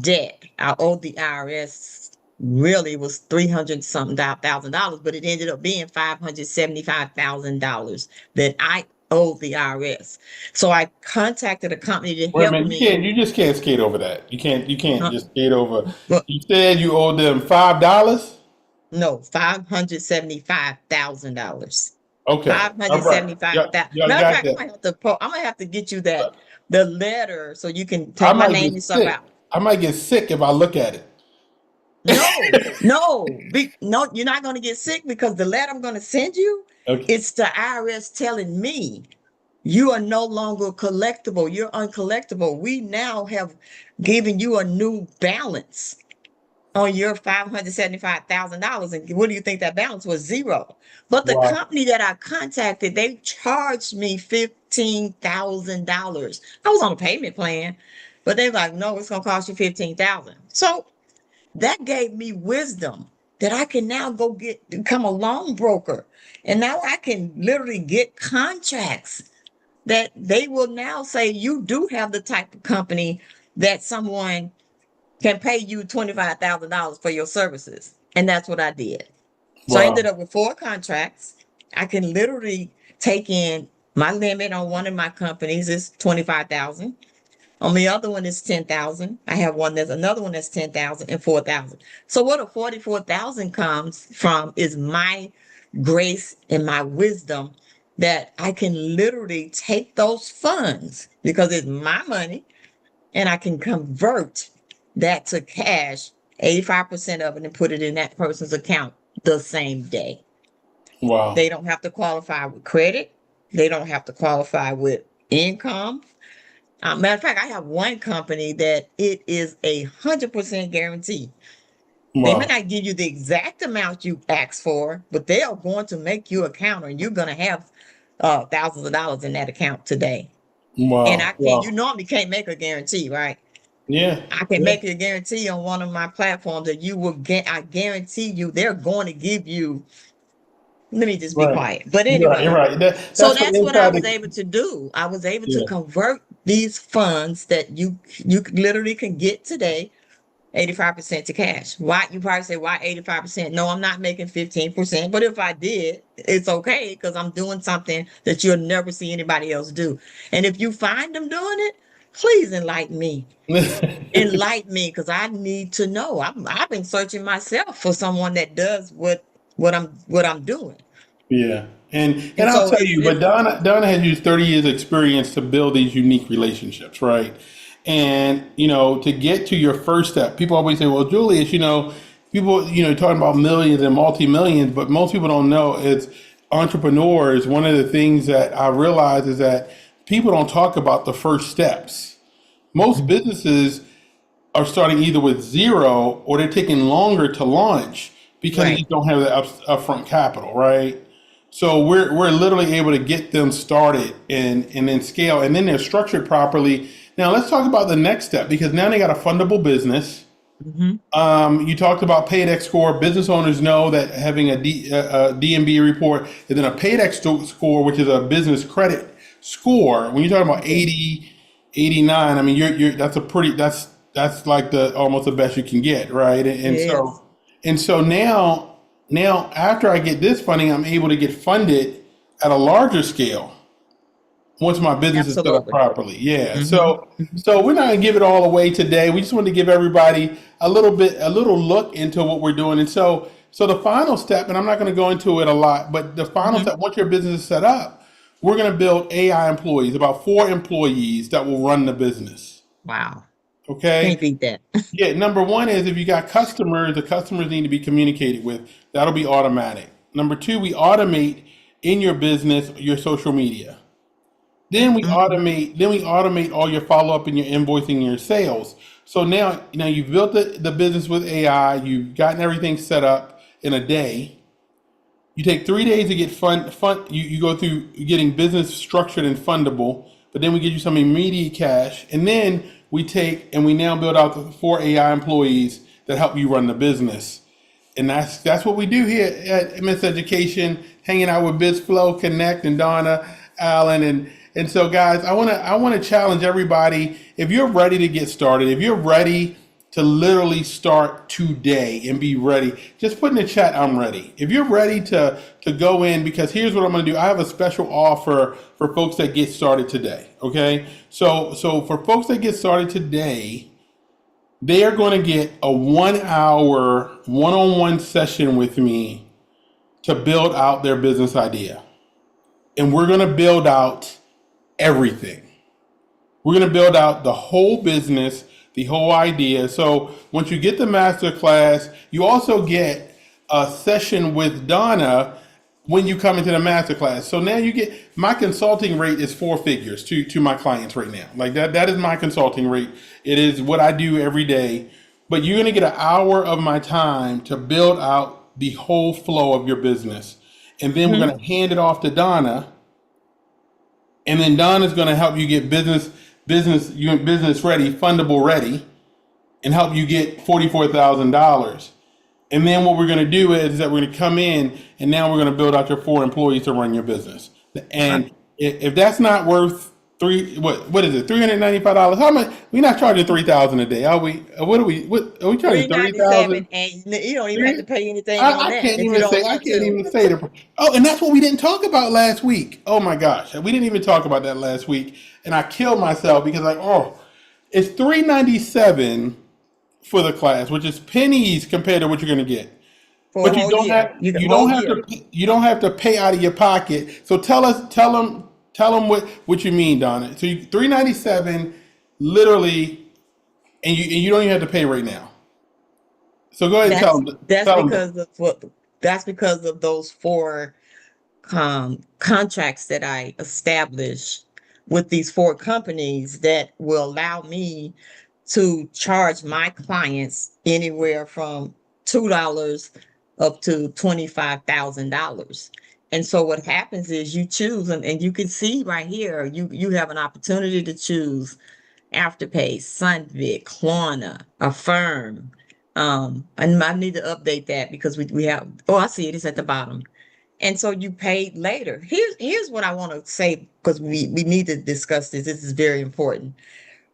debt. I owed the IRS really was 300 something thousand dollars, but it ended up being $575,000 that I owed the IRS. So I contacted a company to Wait a help minute, me. you just can't skate over that. You can't uh, just skate over. Well, You said you owed them $5. no, $575,000. Okay, Five hundred all right. seventy-five Y'all, thousand. y'all Matter of got fact, that. I'm gonna have to get you the letter so you can I take my might name get and stuff sick. out. I might get sick if I look at it. No, no, no, you're not going to get sick because the letter I'm going to send you, Okay. it's the IRS telling me you are no longer collectible. You're uncollectible. We now have given you a new balance on your $575,000. And what do you think that balance was? Zero. But the Wow. company that I contacted, they charged me $15,000. I was on a payment plan, but they're like, no, it's going to cost you 15,000. So that gave me wisdom that I can now go become a loan broker. And now I can literally get contracts that they will now say you do have the type of company that someone can pay you $25,000 for your services. And that's what I did. So I ended Wow. up with 4 contracts. I can literally take in my limit on one of my companies is 25,000. On the other one is 10,000. I have one, there's another one that's 10,000 and 4,000. So what a 44,000 comes from is my grace and my wisdom that I can literally take those funds because it's my money and I can convert that to cash, 85% of it, and put it in that person's account the same day. Wow. They don't have to qualify with credit. They don't have to qualify with income. Matter of fact, I have one company that it is 100% guarantee. They may Wow. not give you the exact amount you asked for, but they are going to make you a counter, and you're going to have thousands of dollars in that account today. And Wow. you Wow. normally can't make a guarantee, right? Yeah. I can Yeah. make a guarantee on one of my platforms that you will get, I guarantee you they're going to give you, let me just be Right. quiet. But You're right. You're anyway, right. so That's what that's what I inside was the. able to do. I was able to Yeah. convert these funds that you literally can get today 85% to cash. Why, you probably say, why 85%? No, I'm not making 15%, but if I did, it's okay because I'm doing something that you'll never see anybody else do. And if you find them doing it, please enlighten me. Enlighten me because I need to know. I've been searching myself for someone that does what I'm doing. Yeah. And And I'll so tell you, but it's Donna has used 30 years experience to build these unique relationships, right? And to get to your first step, people always say, well, Julius, people, talking about millions and multi-millions, but most people don't know it's entrepreneurs. One of the things that I realize is that people don't talk about the first steps. Most businesses are starting either with zero or they're taking longer to launch because they right. just don't have the upfront capital, right? So we're literally able to get them started and then scale, and then they're structured properly. Now let's talk about the next step because now they got a fundable business. Hmm. You talked about PAYDEX score. Business owners know that having a DMB report and then a PAYDEX score, which is a business credit score. When you're talking about Yeah, 80, 89, I mean, you're that's a pretty that's like the almost the best you can get, right? it is. And so now after I get this funding, I'm able to get funded at a larger scale once my business is set up Absolutely. properly. Yeah. Hmm. So we're not gonna give it all away today. We just wanted to give everybody a little look into what we're doing. And so the final step, and I'm not gonna go into it a lot, but the final Hmm. step, once your business is set up, we're gonna build AI employees, about 4 employees that will run the business. Wow. Okay. Can't beat that. Yeah, number one is if you got customers, the customers need to be communicated with. That'll be automatic. Number two, we automate in your business your social media. Hmm. Then we automate all your follow up and your invoicing and your sales. So now you've built the business with AI, you've gotten everything set up in a day. You take 3 days to get you go through getting business structured and fundable, but then we give you some immediate cash. And then we now build out the 4 AI employees that help you run the business. And that's what we do here at Miseducation, hanging out with BizFlow, Connect, and Donna, Allen, and so guys, I wanna challenge everybody. If you're ready to get started, if you're ready to literally start today and be ready, just put in the chat, I'm ready. If you're ready to go in, because here's what I'm gonna do. I have a special offer for folks that get started today. Okay, so for folks that get started today, they are going to get a 1 hour one-on-one session with me to build out their business idea. And we're going to build out everything. We're going to build out the whole business, the whole idea. So once you get the master class, you also get a session with Donna when you come into the master class. So now you get my consulting rate is 4 figures to my clients right now. Like that is my consulting rate. It is what I do every day. But you're gonna get an hour of my time to build out the whole flow of your business. And then we're Hmm. gonna hand it off to Donna, and then Don is going to help you get business ready, fundable ready, and help you get $44,000. And then what we're going to do is that we're going to come in and now we're going to build out your 4 employees to run your business. And if that's not worth what is it, $395? How much? We're not charging 3,000 a day, are we? What are we? What are we charging? 397, 30,000? and you don't even have to pay anything on I that can't if you even don't say. I want can't to. even say the. Oh, and that's what we didn't talk about last week. Oh my gosh, we didn't even talk about that last week, and I killed myself because it's $397 for the class, which is pennies compared to what you're going to get. For a But you whole don't year. have You can you whole don't have year. to you don't have to pay out of your pocket. So tell them what you mean, Donna. So 397, literally, and you don't even have to pay right now. So go ahead and That's tell them. that's because of those four contracts that I established with these four companies that will allow me to charge my clients anywhere from $2 up to $25,000. And so what happens is you choose, and you can see right here, you have an opportunity to choose Afterpay, Sunvic, Klarna, Affirm. And I need to update that because we have, oh, I see it, it's at the bottom. And so you paid later. Here's what I want to say, because we need to discuss this. This is very important.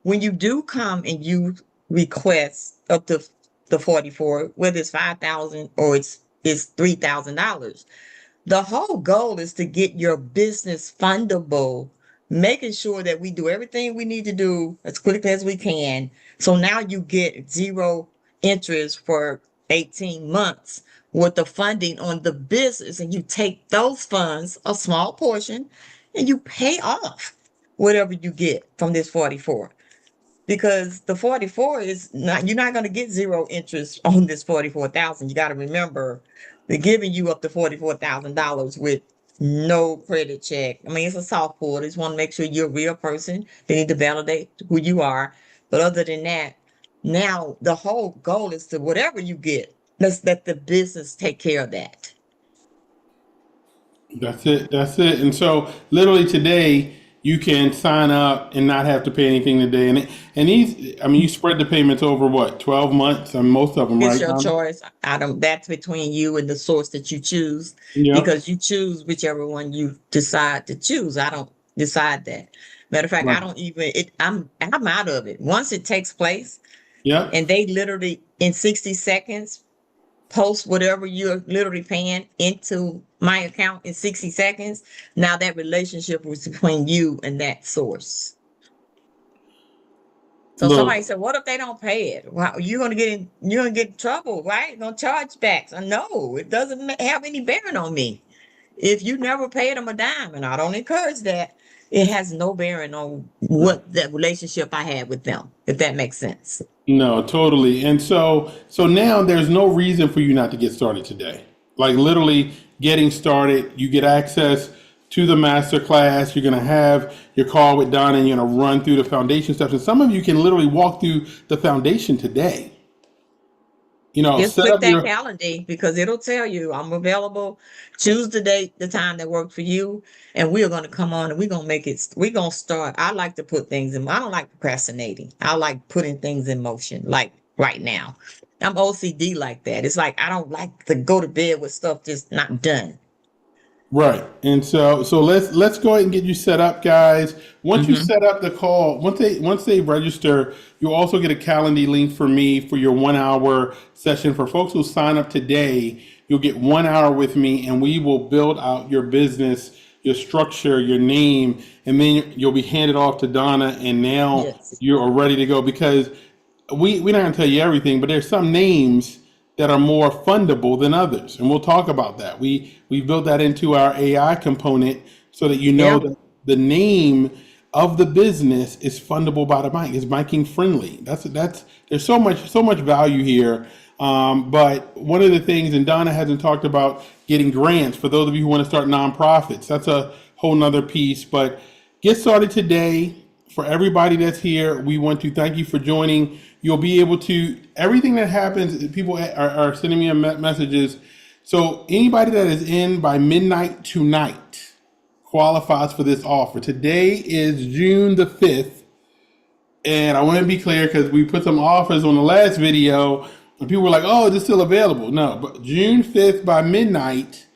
When you do come and you request up to the 44, whether it's 5,000 or it's $3,000, the whole goal is to get your business fundable, making sure that we do everything we need to do as quickly as we can. So now you get zero interest for 18 months with the funding on the business, and you take those funds, a small portion, and you pay off whatever you get from this 44, because the 44 is not, you're not going to get zero interest on this 44,000. You got to remember they're giving you up to $44,000 with no credit check. I mean, it's a soft pull. They just want to make sure you're a real person. They need to validate who you are. But other than that, now the whole goal is to whatever you get, let's let the business take care of that. That's it. That's it. And so, literally today, you can sign up and not have to pay anything today. And these, I mean, you spread the payments over what, 12 months, and most of them, It's right, your Donna? choice. I don't, that's between you and the source that you choose, Yep. because you choose whichever one you decide to choose. I don't decide that. Matter of fact, I Right. don't even I'm out of it. Once it takes place Yep. and they literally in 60 seconds post whatever you're literally paying into my account in 60 seconds, now that relationship was between you and that source. So somebody Look, said, "What if they don't pay it? Well, you're gonna get in trouble, right? No chargebacks." No, it doesn't have any bearing on me. If you never paid them a dime, and I don't encourage that, it has no bearing on what that relationship I had with them, if that makes sense. no, totally. And so now there's no reason for you not to get started today. Like literally getting started, you get access to the master class. You're gonna have your call with Donna, and you're gonna run through the foundation steps. And some of you can literally walk through the foundation today. Just Set click up that your calendar, because it'll tell you I'm available. Choose the date, the time that works for you, and we're going to come on and we're going to make it. We're going to start. I like to put things in. I don't like procrastinating. I like putting things in motion, like right now. I'm OCD like that. It's like I don't like to go to bed with stuff just not done. right. And so let's go ahead and get you set up, guys. Once you Hmm. set up the call, once they register, you'll also get a calendar link for me for your 1 hour session. For folks who sign up today, you'll get 1 hour with me, and we will build out your business, your structure, your name, and then you'll be handed off to Donna, and now Yes. you're ready to go, because we're not going to tell you everything, but there's some names that are more fundable than others, and we'll talk about that. We built that into our AI component so that you know Yeah. that the name of the business is fundable by the bank. It's banking friendly. That's there's so much value here. But one of the things, and Donna hasn't talked about getting grants for those of you who want to start nonprofits. That's a whole nother piece. But get started today. For everybody that's here, we want to thank you for joining. You'll be able to, everything that happens, people are sending me messages. So anybody that is in by midnight tonight qualifies for this offer. Today is June the 5th. And I want to be clear because we put some offers on the last video and people were like, oh, is this still available? No, but June 5th by midnight,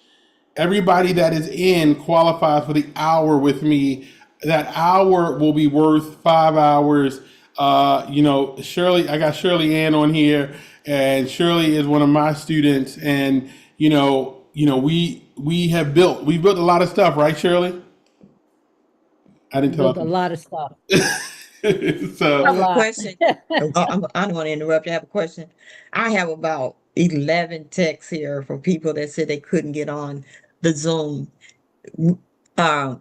everybody that is in qualifies for the hour with me. That hour will be worth 5 hours. Shirley, I got Shirley Ann on here, and Shirley is one of my students. And we built a lot of stuff, right, Shirley? I didn't tell Built a lot of stuff, her. I a So have a lot. question. I don't want to interrupt you. I have a question. I have about 11 texts here from people that said they couldn't get on the Zoom. Are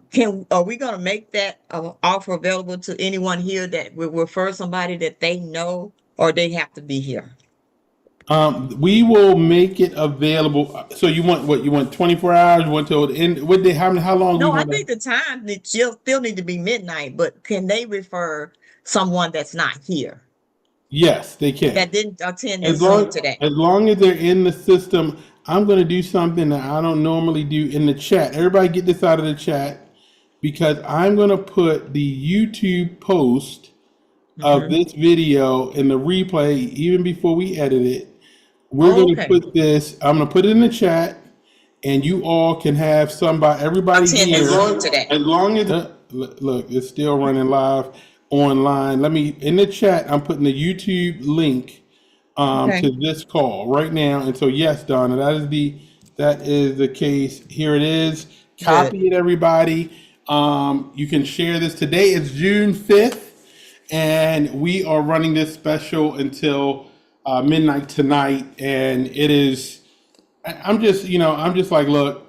we going to make that offer available to anyone here that will refer somebody that they know, or they have to be here? we will make it available. So you want what? You want 24 hours? You want till the end? What day? How long we No, I want to? think the time that still need to be midnight, but can they refer someone that's not here? Yes, they can. that didn't attend As this room long today? as long as they're in the system, I'm going to do something that I don't normally do in the chat. Everybody get this out of the chat because I'm going to put the YouTube post of Hmm. this video in the replay even before we edit it. We're Oh, going to okay. put this, I'm going to put it in the chat and you all can have somebody, everybody Attend here, this room today. as long as, look, it's still running live online. Let me, in the chat, I'm putting the YouTube link Okay. to this call right now. And so, yes, Donna, that is the case. Here it is. Good. Copy it, everybody. You can share this. Today is June 5th, and we are running this special until midnight tonight. And it is, I'm just like, look,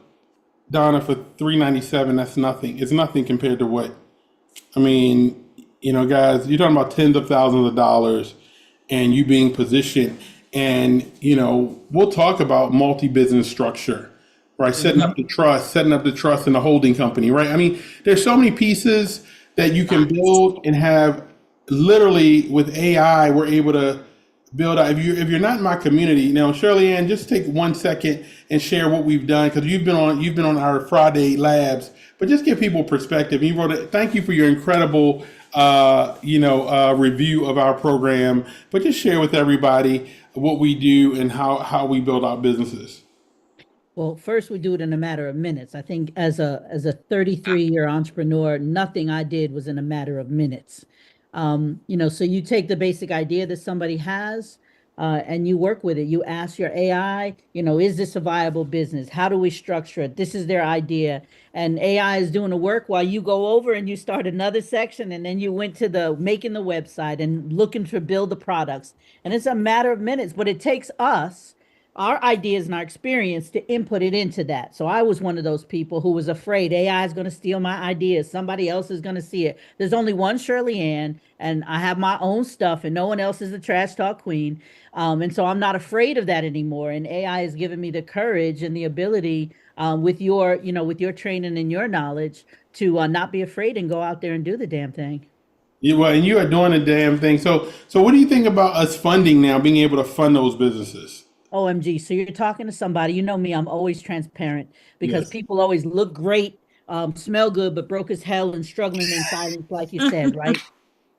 Donna, for $397, that's nothing. It's nothing compared to what, I mean, guys, you're talking about tens of thousands of dollars and you being positioned. And, we'll talk about multi-business structure, right? Hmm. Setting up the trust in a holding company, right? I mean, there's so many pieces that you can build and have. Literally with AI, we're able to build out. If you're not in my community now, Shirley Ann, just take 1 second and share what we've done because you've been on our Friday labs, but just give people perspective. You wrote it. Thank you for your incredible review of our program, but just share with everybody what we do and how we build our businesses. Well, first we do it in a matter of minutes. I think as a 33-year entrepreneur, nothing I did was in a matter of minutes. So you take the basic idea that somebody has, and you work with it. You ask your AI, is this a viable business? How do we structure it? This is their idea. And AI is doing the work while you go over and you start another section, and then you went to the making the website and looking to build the products. And it's a matter of minutes, but it takes us our ideas and our experience to input it into that. So I was one of those people who was afraid AI is going to steal my ideas. Somebody else is going to see it. There's only one Shirley Ann, and I have my own stuff, and no one else is the trash talk queen. And so I'm not afraid of that anymore. And AI has given me the courage and the ability, with your training and your knowledge, to not be afraid and go out there and do the damn thing. And you are doing a damn thing. So what do you think about us funding now, being able to fund those businesses? OMG. So you're talking to somebody, you know me, I'm always transparent because Yes. people always look great, smell good, but broke as hell and struggling in silence, like you said, right?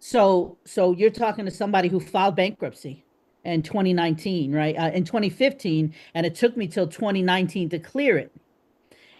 So you're talking to somebody who filed bankruptcy in 2019, right? In 2015, and it took me till 2019 to clear it.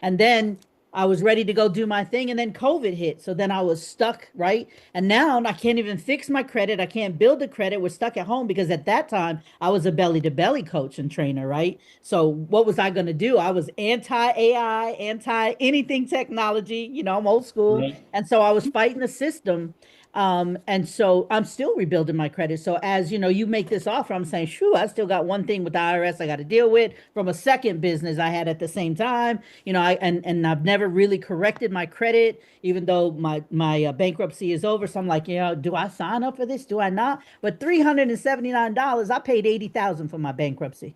And then I was ready to go do my thing, and then COVID hit. So then I was stuck, right? And now I can't even fix my credit. I can't build the credit. We're stuck at home because at that time I was a belly to belly coach and trainer, right? So what was I going to do? I was anti AI, anti anything technology. I'm old school. Right. And so I was fighting the system. And so I'm still rebuilding my credit. So as you make this offer, I'm saying, shoo, I still got one thing with the IRS I got to deal with from a second business I had at the same time. And I've never really corrected my credit, even though my bankruptcy is over. So I'm like, do I sign up for this? Do I not? But $379, I paid 80,000 for my bankruptcy.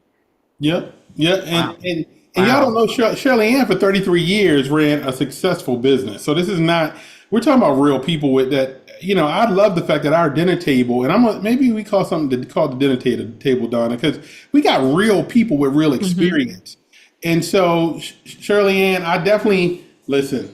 Yep. Yeah. And Wow. and and y'all don't Wow. know Shirley Ann for 33 years ran a successful business. So this is not we're talking about real people with that. I love the fact that our dinner table, and maybe we call something to call the dinner table, Donna, because we got real people with real Hmm. experience. And so, Shirley Ann, I definitely listen.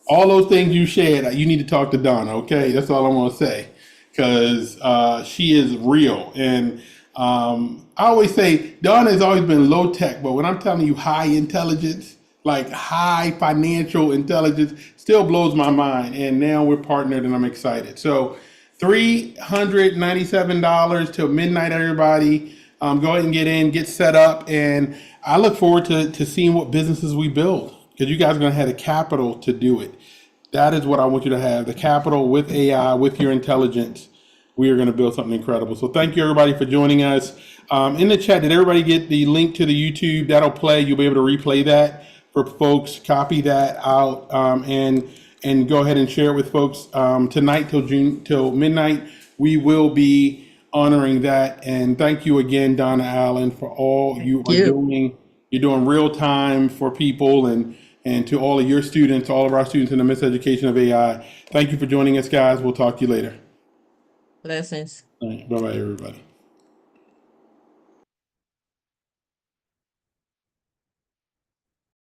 All those things you shared, you need to talk to Donna. Okay, that's all I'm gonna say, because she is real. And I always say Donna has always been low tech, but when I'm telling you high intelligence, like high financial intelligence, still blows my mind. And now we're partnered, and I'm excited. So, $397 till midnight, everybody. Go ahead and get in, get set up, and I look forward to seeing what businesses we build because you guys are going to have the capital to do it. That is what I want you to have, the capital with AI, with your intelligence. We are going to build something incredible. So thank you, everybody, for joining us. In the chat, did everybody get the link to the YouTube? That'll play. You'll be able to replay that for folks. Copy that out, and go ahead and share it with folks. Tonight till midnight, we will be honoring that. And thank you again, Donna Allen, for all Thank you are you. doing. You're doing real time for people and to all of your students, all of our students in the Miseducation of AI. Thank you for joining us, guys. We'll talk to you later. Blessings. All right, bye bye, everybody.